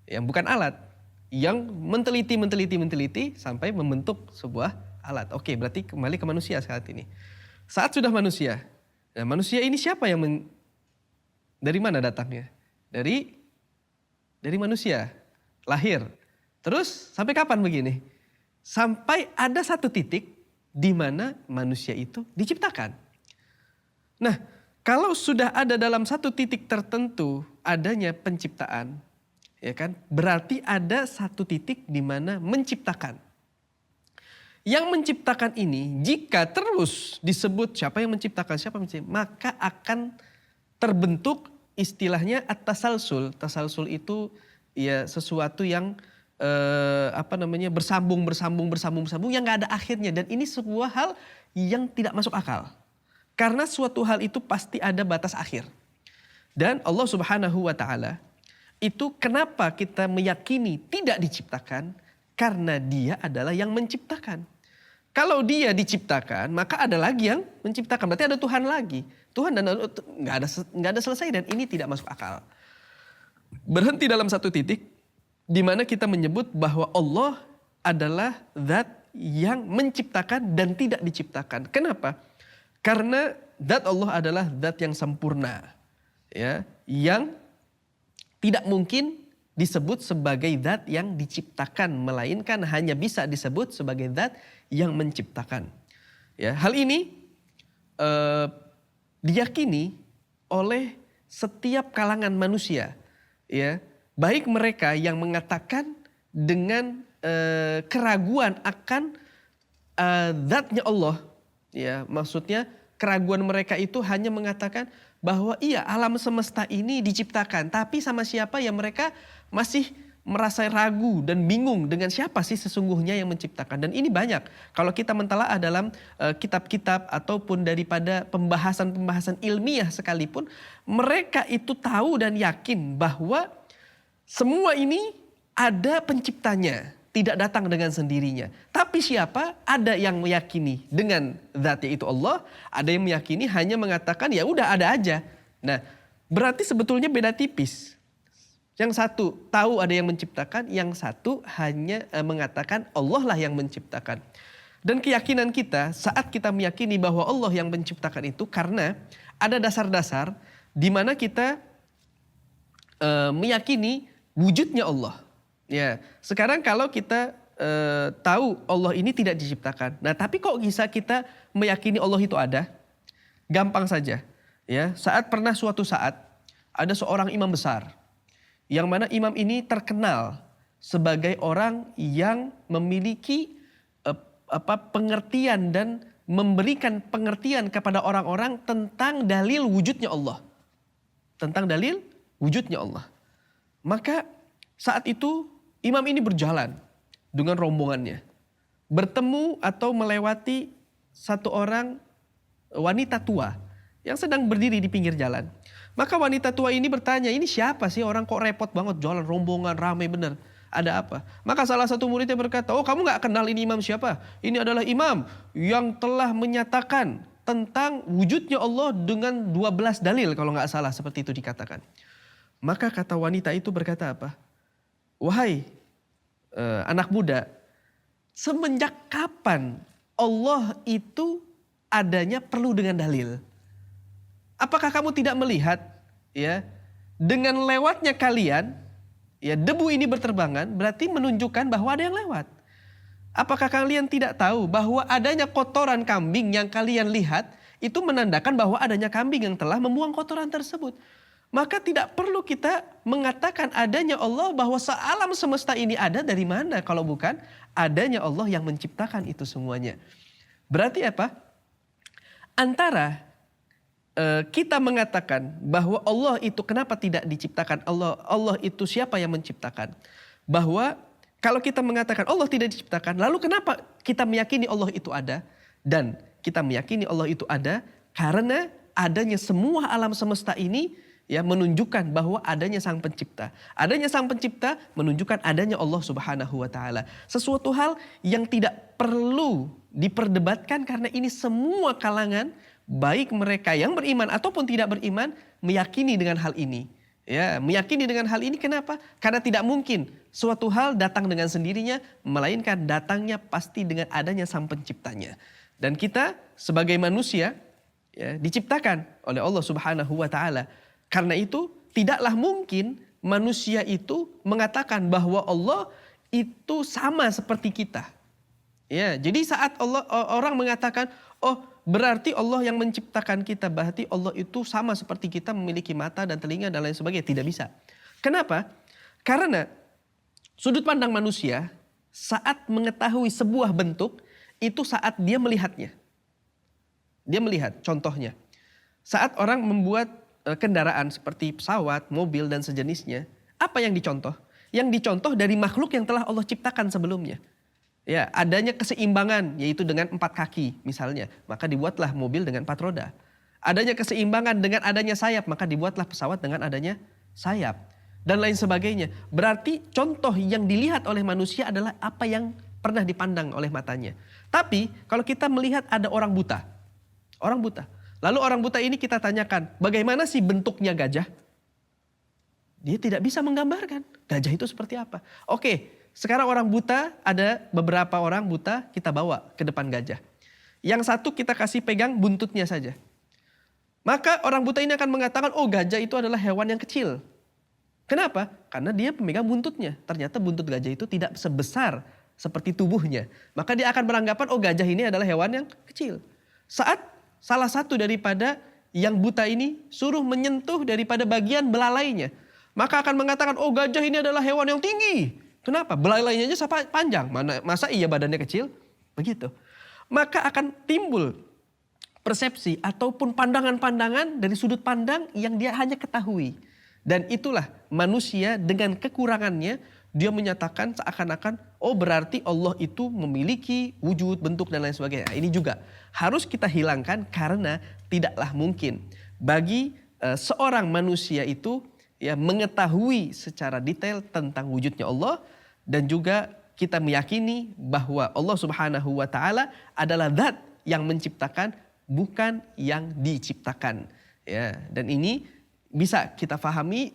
Yang bukan alat, yang menteliti sampai membentuk sebuah alat. Oke, berarti kembali ke manusia saat ini. Saat sudah manusia, nah manusia ini siapa yang dari mana datangnya? Dari manusia, lahir. Terus sampai kapan begini? Sampai ada satu titik di mana manusia itu diciptakan. Nah, kalau sudah ada dalam satu titik tertentu adanya penciptaan, ya kan? Berarti ada satu titik di mana menciptakan. Yang menciptakan ini jika terus disebut siapa yang menciptakan, maka akan terbentuk istilahnya at-tasalsul. Tasalsul itu ya sesuatu yang bersambung yang nggak ada akhirnya, dan ini sebuah hal yang tidak masuk akal. Karena suatu hal itu pasti ada batas akhir. Dan Allah Subhanahu wa taala itu kenapa kita meyakini tidak diciptakan? Karena Dia adalah yang menciptakan. Kalau Dia diciptakan, maka ada lagi yang menciptakan. Berarti ada Tuhan lagi. Tuhan dan nggak ada selesai, dan ini tidak masuk akal. Berhenti dalam satu titik di mana kita menyebut bahwa Allah adalah zat yang menciptakan dan tidak diciptakan. Kenapa? Karena zat Allah adalah zat yang sempurna, ya, yang tidak mungkin disebut sebagai zat yang diciptakan, melainkan hanya bisa disebut sebagai zat yang menciptakan. Ya, hal ini diyakini oleh setiap kalangan manusia, ya. Baik mereka yang mengatakan dengan keraguan akan zatnya Allah, ya, maksudnya keraguan mereka itu hanya mengatakan bahwa iya alam semesta ini diciptakan, tapi sama siapa ya, mereka masih merasa ragu dan bingung dengan siapa sih sesungguhnya yang menciptakan. Dan ini banyak kalau kita mentelaah dalam kitab-kitab ataupun daripada pembahasan-pembahasan ilmiah sekalipun, mereka itu tahu dan yakin bahwa semua ini ada penciptanya, tidak datang dengan sendirinya. Tapi siapa? Ada yang meyakini dengan zatnya itu Allah, ada yang meyakini hanya mengatakan ya udah ada aja. Nah, berarti sebetulnya beda tipis. Yang satu tahu ada yang menciptakan, yang satu hanya mengatakan Allah lah yang menciptakan. Dan keyakinan kita saat kita meyakini bahwa Allah yang menciptakan itu karena ada dasar-dasar di mana kita meyakini wujudnya Allah. Ya, sekarang kalau kita tahu Allah ini tidak diciptakan. Nah, tapi kok bisa kita meyakini Allah itu ada? Gampang saja. Ya, suatu saat ada seorang imam besar yang mana imam ini terkenal sebagai orang yang memiliki pengertian dan memberikan pengertian kepada orang-orang tentang dalil wujudnya Allah. Tentang dalil wujudnya Allah. Maka saat itu imam ini berjalan dengan rombongannya. Bertemu atau melewati satu orang wanita tua yang sedang berdiri di pinggir jalan. Maka wanita tua ini bertanya, ini siapa sih orang kok repot banget jalan rombongan ramai bener. Ada apa? Maka salah satu muridnya berkata, oh kamu gak kenal ini imam siapa? Ini adalah imam yang telah menyatakan tentang wujudnya Allah dengan 12 dalil kalau gak salah seperti itu dikatakan. Maka kata wanita itu berkata apa? Wahai anak muda, semenjak kapan Allah itu adanya perlu dengan dalil? Apakah kamu tidak melihat ya dengan lewatnya kalian ya debu ini berterbangan berarti menunjukkan bahwa ada yang lewat. Apakah kalian tidak tahu bahwa adanya kotoran kambing yang kalian lihat itu menandakan bahwa adanya kambing yang telah membuang kotoran tersebut? Maka tidak perlu kita mengatakan adanya Allah, bahwa sealam semesta ini ada dari mana kalau bukan adanya Allah yang menciptakan itu semuanya. Berarti apa? Antara kita mengatakan bahwa Allah itu kenapa tidak diciptakan, Allah itu siapa yang menciptakan. Bahwa kalau kita mengatakan Allah tidak diciptakan, lalu kenapa kita meyakini Allah itu ada? Dan kita meyakini Allah itu ada karena adanya semua alam semesta ini ya menunjukkan bahwa adanya sang pencipta. Adanya sang pencipta menunjukkan adanya Allah Subhanahu wa taala. Sesuatu hal yang tidak perlu diperdebatkan karena ini semua kalangan baik mereka yang beriman ataupun tidak beriman meyakini dengan hal ini. Ya, meyakini dengan hal ini kenapa? Karena tidak mungkin suatu hal datang dengan sendirinya, melainkan datangnya pasti dengan adanya sang penciptanya. Dan kita sebagai manusia ya, diciptakan oleh Allah Subhanahu wa taala. Karena itu tidaklah mungkin manusia itu mengatakan bahwa Allah itu sama seperti kita. Ya, jadi saat orang mengatakan, oh berarti Allah yang menciptakan kita, berarti Allah itu sama seperti kita memiliki mata dan telinga dan lain sebagainya. Tidak bisa. Kenapa? Karena sudut pandang manusia saat mengetahui sebuah bentuk itu saat dia melihatnya. Dia melihat contohnya. Saat orang membuat kendaraan seperti pesawat, mobil dan sejenisnya, apa yang dicontoh? Yang dicontoh dari makhluk yang telah Allah ciptakan sebelumnya. Ya, adanya keseimbangan yaitu dengan 4 kaki misalnya, maka dibuatlah mobil dengan 4 roda. Adanya keseimbangan dengan adanya sayap, maka dibuatlah pesawat dengan adanya sayap dan lain sebagainya. Berarti contoh yang dilihat oleh manusia adalah apa yang pernah dipandang oleh matanya. Tapi kalau kita melihat ada orang buta. Lalu orang buta ini kita tanyakan, bagaimana sih bentuknya gajah? Dia tidak bisa menggambarkan gajah itu seperti apa. Oke, sekarang orang buta, ada beberapa orang buta kita bawa ke depan gajah. Yang satu kita kasih pegang buntutnya saja. Maka orang buta ini akan mengatakan, oh gajah itu adalah hewan yang kecil. Kenapa? Karena dia pemegang buntutnya. Ternyata buntut gajah itu tidak sebesar seperti tubuhnya. Maka dia akan beranggapan, oh gajah ini adalah hewan yang kecil. Saat salah satu daripada yang buta ini suruh menyentuh daripada bagian belalainya, maka akan mengatakan, oh gajah ini adalah hewan yang tinggi. Kenapa? Belalainya aja panjang. Masa iya badannya kecil? Begitu. Maka akan timbul persepsi ataupun pandangan-pandangan dari sudut pandang yang dia hanya ketahui. Dan itulah manusia dengan kekurangannya, dia menyatakan seakan-akan, oh berarti Allah itu memiliki wujud, bentuk dan lain sebagainya. Ini juga harus kita hilangkan karena tidaklah mungkin bagi seorang manusia itu ya mengetahui secara detail tentang wujudnya Allah, dan juga kita meyakini bahwa Allah Subhanahu wa taala adalah zat yang menciptakan, bukan yang diciptakan. Ya, dan ini bisa kita fahami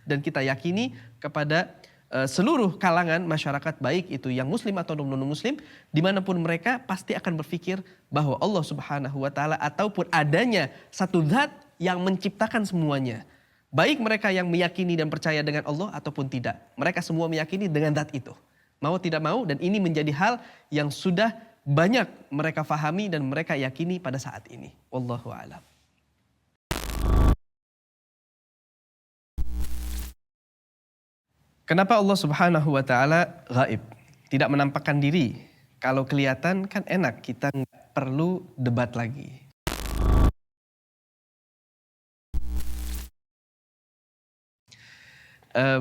dan kita yakini kepada seluruh kalangan masyarakat, baik itu yang muslim atau non-muslim, dimanapun mereka pasti akan berpikir bahwa Allah Subhanahu wa taala ataupun adanya satu zat yang menciptakan semuanya. Baik mereka yang meyakini dan percaya dengan Allah ataupun tidak. Mereka semua meyakini dengan zat itu. Mau tidak mau, dan ini menjadi hal yang sudah banyak mereka fahami dan mereka yakini pada saat ini. Wallahu a'lam. Kenapa Allah Subhanahu wa taala gaib? Tidak menampakkan diri. Kalau kelihatan kan enak, kita nggak perlu debat lagi.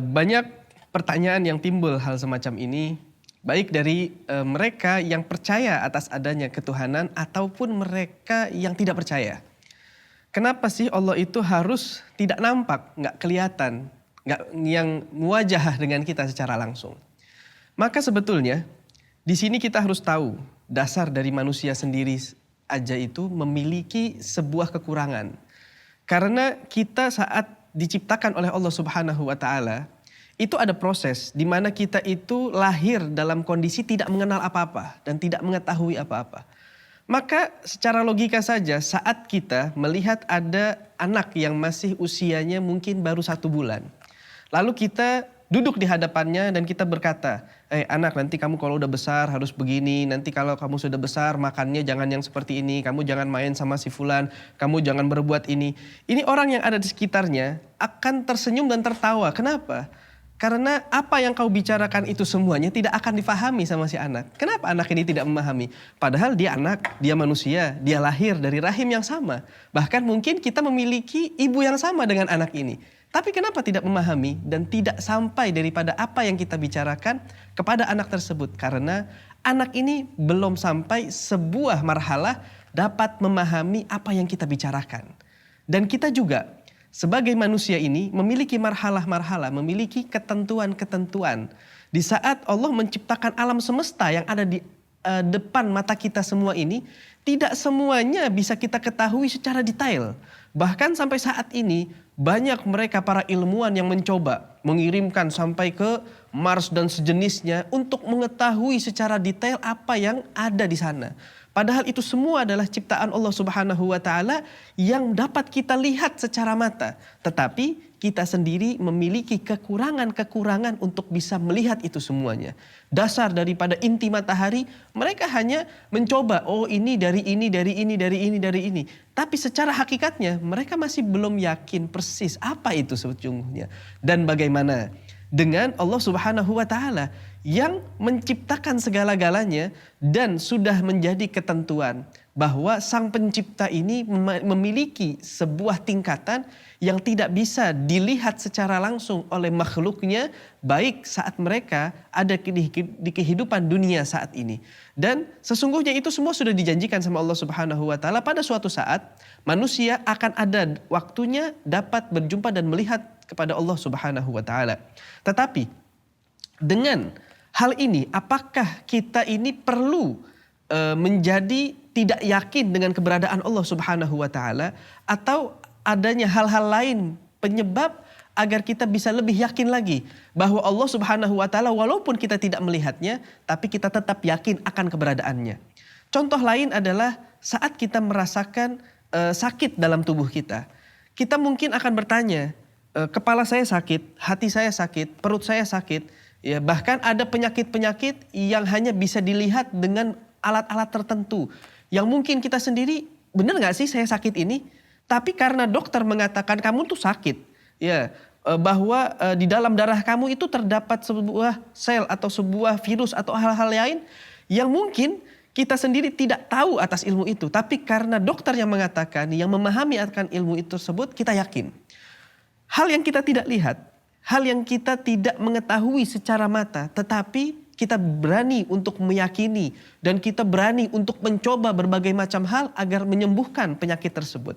Banyak pertanyaan yang timbul hal semacam ini, baik dari mereka yang percaya atas adanya ketuhanan ataupun mereka yang tidak percaya. Kenapa sih Allah itu harus tidak nampak, nggak kelihatan, nggak yang muwajahah dengan kita secara langsung? Maka sebetulnya di sini kita harus tahu dasar dari manusia sendiri aja itu memiliki sebuah kekurangan. Karena kita saat diciptakan oleh Allah Subhanahu wa taala, itu ada proses di mana kita itu lahir dalam kondisi tidak mengenal apa-apa dan tidak mengetahui apa-apa. Maka secara logika saja saat kita melihat ada anak yang masih usianya mungkin baru 1 bulan. Lalu kita duduk di hadapannya dan kita berkata, anak, nanti kamu kalau udah besar harus begini, nanti kalau kamu sudah besar makannya jangan yang seperti ini, kamu jangan main sama si fulan, kamu jangan berbuat ini. Ini orang yang ada di sekitarnya akan tersenyum dan tertawa. Kenapa? Karena apa yang kau bicarakan itu semuanya tidak akan difahami sama si anak. Kenapa anak ini tidak memahami? Padahal dia anak, dia manusia, dia lahir dari rahim yang sama. Bahkan mungkin kita memiliki ibu yang sama dengan anak ini. Tapi kenapa tidak memahami dan tidak sampai daripada apa yang kita bicarakan kepada anak tersebut? Karena anak ini belum sampai sebuah marhalah dapat memahami apa yang kita bicarakan. Dan kita juga sebagai manusia ini memiliki marhalah-marhalah, memiliki ketentuan-ketentuan. Di saat Allah menciptakan alam semesta yang ada di depan mata kita semua ini, tidak semuanya bisa kita ketahui secara detail. Bahkan sampai saat ini banyak mereka para ilmuwan yang mencoba mengirimkan sampai ke Mars dan sejenisnya untuk mengetahui secara detail apa yang ada di sana. Padahal itu semua adalah ciptaan Allah Subhanahu wa taala yang dapat kita lihat secara mata. Tetapi kita sendiri memiliki kekurangan-kekurangan untuk bisa melihat itu semuanya. Dasar daripada inti matahari, mereka hanya mencoba, oh ini dari ini, dari ini, dari ini, dari ini. Tapi secara hakikatnya mereka masih belum yakin persis apa itu sesungguhnya. Dan bagaimana dengan Allah Subhanahu wa taala yang menciptakan segala-galanya dan sudah menjadi ketentuan bahwa Sang Pencipta ini memiliki sebuah tingkatan yang tidak bisa dilihat secara langsung oleh makhluknya, baik saat mereka ada di kehidupan dunia saat ini. Dan sesungguhnya itu semua sudah dijanjikan sama Allah Subhanahu wa taala, pada suatu saat manusia akan ada waktunya dapat berjumpa dan melihat kepada Allah Subhanahu wa taala. Tetapi dengan hal ini, apakah kita ini perlu menjadi tidak yakin dengan keberadaan Allah Subhanahu wa taala, atau adanya hal-hal lain penyebab agar kita bisa lebih yakin lagi bahwa Allah Subhanahu wa taala walaupun kita tidak melihatnya tapi kita tetap yakin akan keberadaannya. Contoh lain adalah saat kita merasakan sakit dalam tubuh kita. Kita mungkin akan bertanya, kepala saya sakit, hati saya sakit, perut saya sakit, ya bahkan ada penyakit-penyakit yang hanya bisa dilihat dengan alat-alat tertentu yang mungkin kita sendiri, benar nggak sih saya sakit ini? Tapi karena dokter mengatakan kamu tuh sakit, ya bahwa di dalam darah kamu itu terdapat sebuah sel atau sebuah virus atau hal-hal lain yang mungkin kita sendiri tidak tahu atas ilmu itu. Tapi karena dokter yang mengatakan, yang memahami akan ilmu itu tersebut, kita yakin. Hal yang kita tidak lihat, hal yang kita tidak mengetahui secara mata, tetapi kita berani untuk meyakini dan kita berani untuk mencoba berbagai macam hal agar menyembuhkan penyakit tersebut.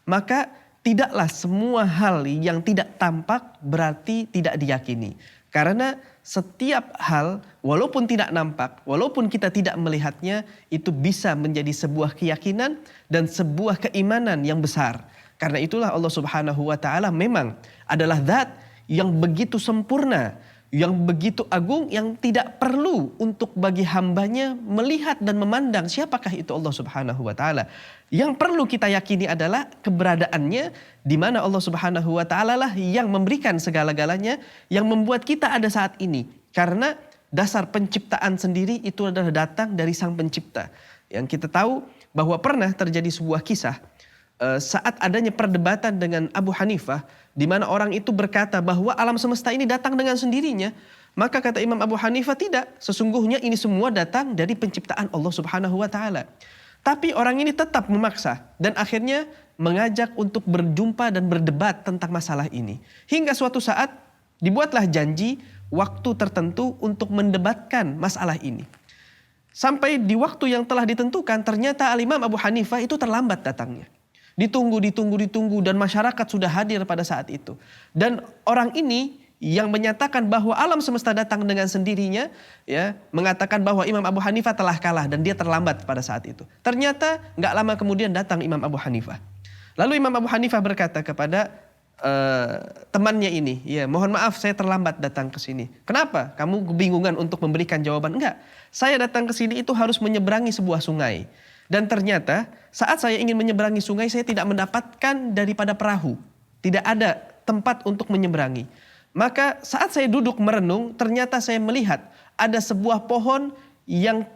Maka tidaklah semua hal yang tidak tampak berarti tidak diyakini. Karena setiap hal walaupun tidak nampak, walaupun kita tidak melihatnya, itu bisa menjadi sebuah keyakinan dan sebuah keimanan yang besar. Karena itulah Allah Subhanahu wa taala memang adalah zat yang begitu sempurna, yang begitu agung, yang tidak perlu untuk bagi hambanya melihat dan memandang siapakah itu Allah Subhanahu wa taala. Yang perlu kita yakini adalah keberadaannya, di mana Allah Subhanahu wa taala lah yang memberikan segala-galanya, yang membuat kita ada saat ini. Karena dasar penciptaan sendiri itu adalah datang dari Sang Pencipta. Yang kita tahu bahwa pernah terjadi sebuah kisah saat adanya perdebatan dengan Abu Hanifah, di mana orang itu berkata bahwa alam semesta ini datang dengan sendirinya. Maka kata Imam Abu Hanifah, tidak, sesungguhnya ini semua datang dari penciptaan Allah Subhanahu wa taala. Tapi orang ini tetap memaksa dan akhirnya mengajak untuk berjumpa dan berdebat tentang masalah ini. Hingga suatu saat dibuatlah janji waktu tertentu untuk mendebatkan masalah ini. Sampai di waktu yang telah ditentukan, ternyata Al-Imam Abu Hanifah itu terlambat datangnya. Ditunggu dan masyarakat sudah hadir pada saat itu. Dan orang ini yang menyatakan bahwa alam semesta datang dengan sendirinya, ya, mengatakan bahwa Imam Abu Hanifah telah kalah dan dia terlambat pada saat itu. Ternyata nggak lama kemudian datang Imam Abu Hanifah. Lalu Imam Abu Hanifah berkata kepada temannya ini, ya mohon maaf saya terlambat datang ke sini. Kenapa? Kamu kebingungan untuk memberikan jawaban? Enggak. Saya datang ke sini itu harus menyeberangi sebuah sungai. Dan ternyata saat saya ingin menyeberangi sungai, saya tidak mendapatkan daripada perahu. Tidak ada tempat untuk menyeberangi. Maka saat saya duduk merenung, ternyata saya melihat ada sebuah pohon yang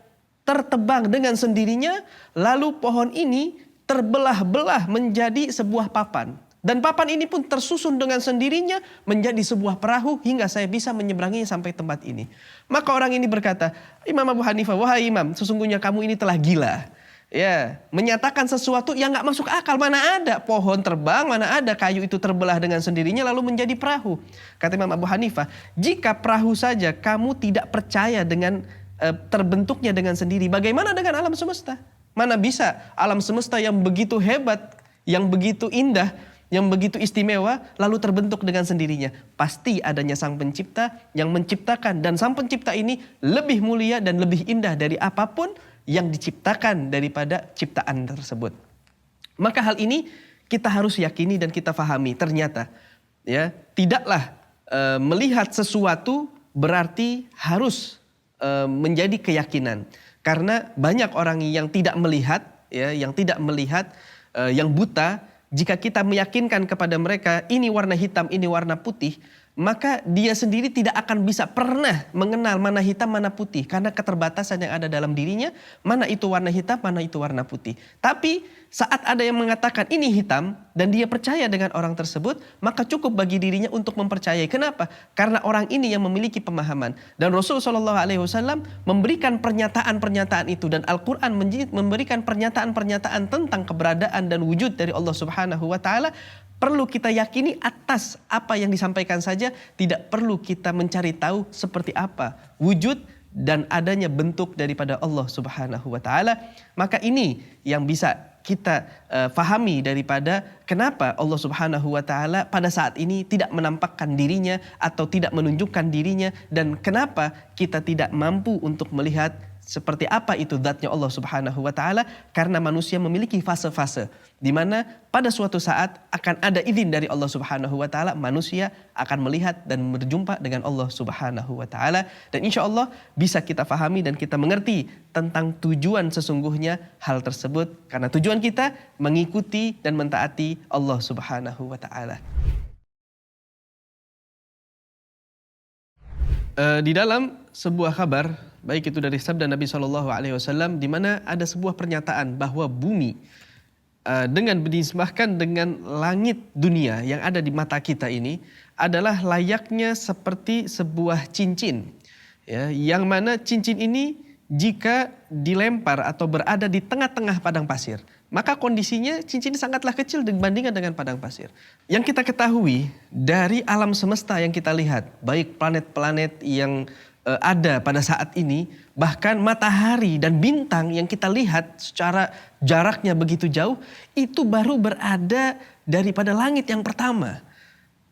tertebang dengan sendirinya. Lalu pohon ini terbelah-belah menjadi sebuah papan. Dan papan ini pun tersusun dengan sendirinya menjadi sebuah perahu hingga saya bisa menyeberanginya sampai tempat ini. Maka orang ini berkata, Imam Abu Hanifah, wahai Imam, sesungguhnya kamu ini telah gila. Ya, menyatakan sesuatu yang gak masuk akal. Mana ada pohon terbang, mana ada kayu itu terbelah dengan sendirinya lalu menjadi perahu. Kata Imam Abu Hanifah, jika perahu saja kamu tidak percaya dengan terbentuknya dengan sendiri, bagaimana dengan alam semesta? Mana bisa alam semesta yang begitu hebat, yang begitu indah, yang begitu istimewa lalu terbentuk dengan sendirinya. Pasti adanya Sang Pencipta yang menciptakan, dan Sang Pencipta ini lebih mulia dan lebih indah dari apapun yang diciptakan daripada ciptaan tersebut. Maka hal ini kita harus yakini dan kita fahami. Ternyata ya tidaklah melihat sesuatu berarti harus menjadi keyakinan. Karena banyak orang yang tidak melihat, ya, yang tidak melihat, yang buta. Jika kita meyakinkan kepada mereka ini warna hitam, ini warna putih, maka dia sendiri tidak akan bisa pernah mengenal mana hitam mana putih karena keterbatasan yang ada dalam dirinya, mana itu warna hitam, mana itu warna putih. Tapi saat ada yang mengatakan ini hitam dan dia percaya dengan orang tersebut, maka cukup bagi dirinya untuk mempercayai. Kenapa? Karena orang ini yang memiliki pemahaman. Dan Rasulullah SAW memberikan pernyataan-pernyataan itu, dan Al-Quran memberikan pernyataan-pernyataan tentang keberadaan dan wujud dari Allah Subhanahu wa Ta'ala. Perlu kita yakini atas apa yang disampaikan saja, tidak perlu kita mencari tahu seperti apa wujud dan adanya bentuk daripada Allah Subhanahu wa Ta'ala. Maka ini yang bisa kita fahami daripada kenapa Allah Subhanahu wa Ta'ala pada saat ini tidak menampakkan dirinya atau tidak menunjukkan dirinya, dan kenapa kita tidak mampu untuk melihat seperti apa itu zatnya Allah Subhanahu wa Ta'ala, karena manusia memiliki fase-fase di mana pada suatu saat akan ada izin dari Allah Subhanahu wa Ta'ala, manusia akan melihat dan berjumpa dengan Allah Subhanahu wa Ta'ala, dan insya Allah bisa kita fahami dan kita mengerti tentang tujuan sesungguhnya hal tersebut, karena tujuan kita mengikuti dan mentaati Allah Subhanahu wa Ta'ala. Di dalam sebuah kabar, baik itu dari sabda Nabi SAW, di mana ada sebuah pernyataan bahwa bumi dengan dinisbahkan dengan langit dunia yang ada di mata kita ini adalah layaknya seperti sebuah cincin, ya, yang mana cincin ini jika dilempar atau berada di tengah-tengah padang pasir, maka kondisinya cincin sangatlah kecil dibandingkan dengan padang pasir. Yang kita ketahui dari alam semesta yang kita lihat, baik planet-planet yang ada pada saat ini, bahkan matahari dan bintang yang kita lihat secara jaraknya begitu jauh, itu baru berada daripada langit yang pertama.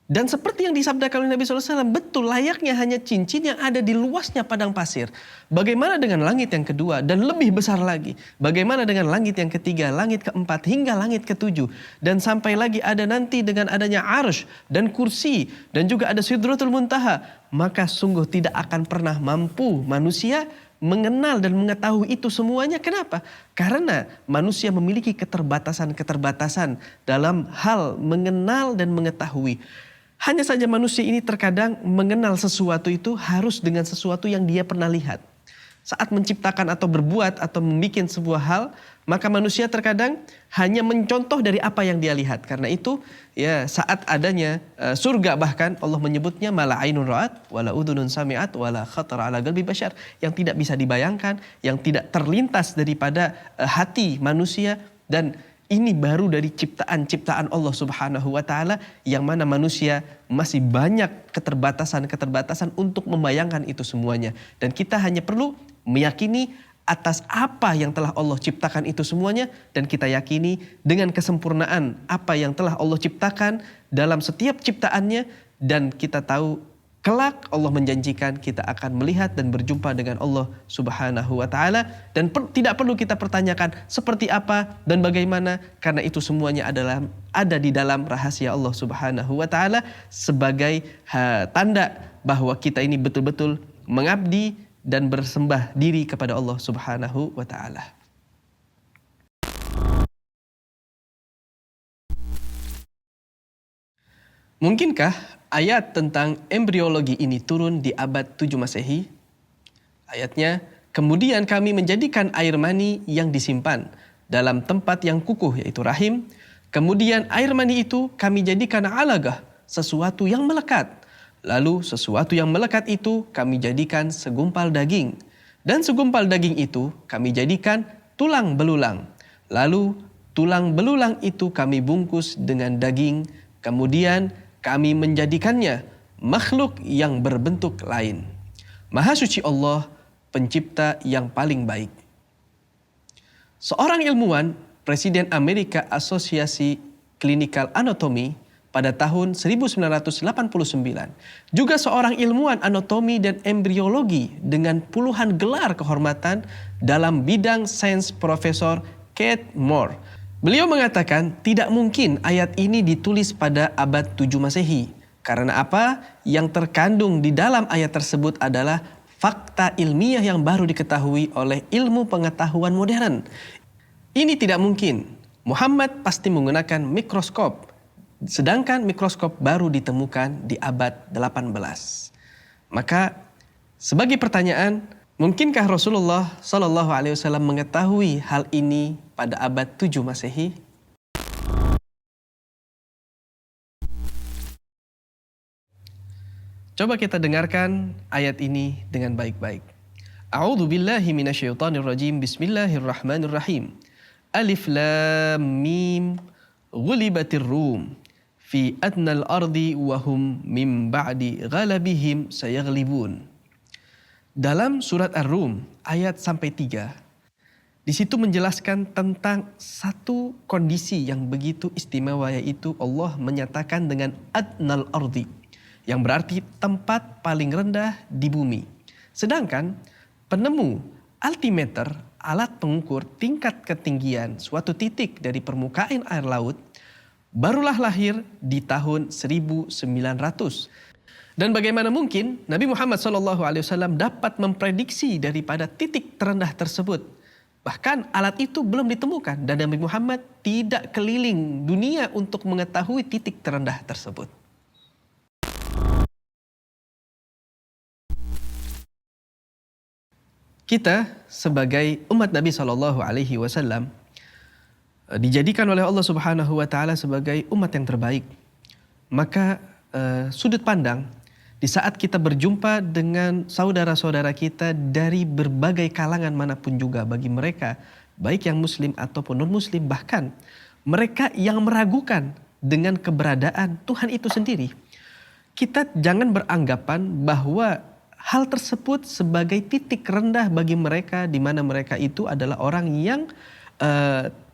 Dan seperti yang disabdakan oleh Nabi SAW, betul layaknya hanya cincin yang ada di luasnya padang pasir. Bagaimana dengan langit yang kedua dan lebih besar lagi? Bagaimana dengan langit yang ketiga, langit keempat, hingga langit ketujuh? Dan sampai lagi ada nanti dengan adanya arsy dan kursi dan juga ada sidratul muntaha. Maka sungguh tidak akan pernah mampu manusia mengenal dan mengetahui itu semuanya. Kenapa? Karena manusia memiliki keterbatasan-keterbatasan dalam hal mengenal dan mengetahui. Hanya saja manusia ini terkadang mengenal sesuatu itu harus dengan sesuatu yang dia pernah lihat. Saat menciptakan atau berbuat atau membuat sebuah hal, maka manusia terkadang hanya mencontoh dari apa yang dia lihat. Karena itu, ya, saat adanya surga, bahkan Allah menyebutnya mala ainun ra'at wala udhunun sami'at wala khatara ala qalbi bashar, yang tidak bisa dibayangkan, yang tidak terlintas daripada hati manusia, dan ini baru dari ciptaan-ciptaan Allah Subhanahu wa Ta'ala, yang mana manusia masih banyak keterbatasan-keterbatasan untuk membayangkan itu semuanya. Dan kita hanya perlu meyakini atas apa yang telah Allah ciptakan itu semuanya, dan kita yakini dengan kesempurnaan apa yang telah Allah ciptakan dalam setiap ciptaannya, dan kita tahu kelak Allah menjanjikan kita akan melihat dan berjumpa dengan Allah Subhanahu wa Ta'ala, dan tidak perlu kita pertanyakan seperti apa dan bagaimana, karena itu semuanya adalah ada di dalam rahasia Allah Subhanahu wa Ta'ala sebagai tanda bahwa kita ini betul-betul mengabdi dan bersembah diri kepada Allah Subhanahu wa Ta'ala. Mungkinkah ayat tentang embriologi ini turun di abad 7 Masehi? Ayatnya, kemudian kami menjadikan air mani yang disimpan dalam tempat yang kukuh, yaitu rahim. Kemudian air mani itu kami jadikan alagah, sesuatu yang melekat. Lalu sesuatu yang melekat itu kami jadikan segumpal daging. Dan segumpal daging itu kami jadikan tulang belulang. Lalu tulang belulang itu kami bungkus dengan daging. Kemudian kami menjadikannya makhluk yang berbentuk lain. Maha suci Allah, pencipta yang paling baik. Seorang ilmuwan, Presiden Amerika Asosiasi Clinical Anatomy pada tahun 1989, juga seorang ilmuwan anatomi dan embriologi dengan puluhan gelar kehormatan dalam bidang sains, Profesor Keith Moore. Beliau mengatakan tidak mungkin ayat ini ditulis pada abad 7 Masehi. Karena apa? Yang terkandung di dalam ayat tersebut adalah fakta ilmiah yang baru diketahui oleh ilmu pengetahuan modern. Ini tidak mungkin. Muhammad pasti menggunakan mikroskop Sedangkan mikroskop baru ditemukan di abad 18. Maka sebagai pertanyaan, mungkinkah Rasulullah Shallallahu Alaihi Wasallam mengetahui hal ini pada abad 7 Masehi? Coba kita dengarkan ayat ini dengan baik-baik. A'udzu billahi minasyaitonir rajim. Bismillahirrahmanirrahim. Alif lam mim. Ghulibatir rum fi adnal ardi wa hum min ba'di ghalabihim sayaghlibun. Dalam surat Ar-Rum ayat sampai 3, di situ menjelaskan tentang satu kondisi yang begitu istimewa, yaitu Allah menyatakan dengan adnal ardi, yang berarti tempat paling rendah di bumi. Sedangkan penemu altimeter, alat pengukur tingkat ketinggian suatu titik dari permukaan air laut, barulah lahir di tahun 1900. Dan bagaimana mungkin Nabi Muhammad SAW dapat memprediksi daripada titik terendah tersebut? Bahkan alat itu belum ditemukan dan Nabi Muhammad tidak keliling dunia untuk mengetahui titik terendah tersebut. Kita sebagai umat Nabi SAW dijadikan oleh Allah Subhanahu wa taala sebagai umat yang terbaik. Maka sudut pandang di saat kita berjumpa dengan saudara-saudara kita dari berbagai kalangan manapun juga, bagi mereka baik yang muslim ataupun non-muslim, bahkan mereka yang meragukan dengan keberadaan Tuhan itu sendiri, kita jangan beranggapan bahwa hal tersebut sebagai titik rendah bagi mereka, di mana mereka itu adalah orang yang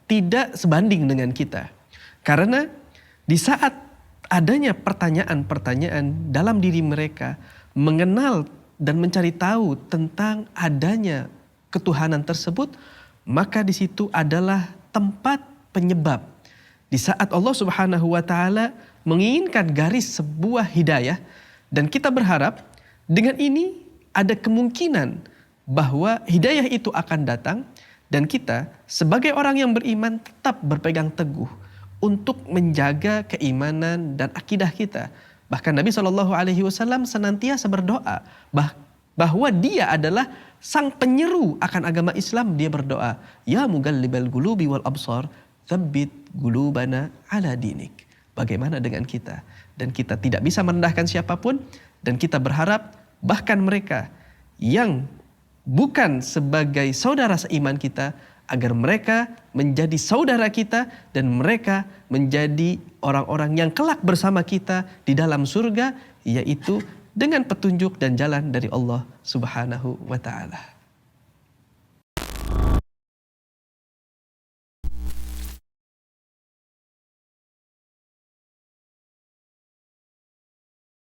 tidak sebanding dengan kita. Karena di saat adanya pertanyaan-pertanyaan dalam diri mereka, mengenal dan mencari tahu tentang adanya ketuhanan tersebut, maka di situ adalah tempat penyebab. Di saat Allah Subhanahu wa taala menginginkan garis sebuah hidayah, dan kita berharap dengan ini ada kemungkinan bahwa hidayah itu akan datang, dan kita sebagai orang yang beriman tetap berpegang teguh untuk menjaga keimanan dan akidah kita. Bahkan Nabi SAW senantiasa berdoa bahwa dia adalah sang penyeru akan agama Islam. Dia berdoa, Ya mugallibal gulubi wal absar, tsabbit gulubana ala dinik. Bagaimana dengan kita? Dan kita tidak bisa merendahkan siapapun, dan kita berharap bahkan mereka yang bukan sebagai saudara seiman kita, agar mereka menjadi saudara kita dan mereka menjadi orang-orang yang kelak bersama kita di dalam surga, yaitu dengan petunjuk dan jalan dari Allah Subhanahu wa taala.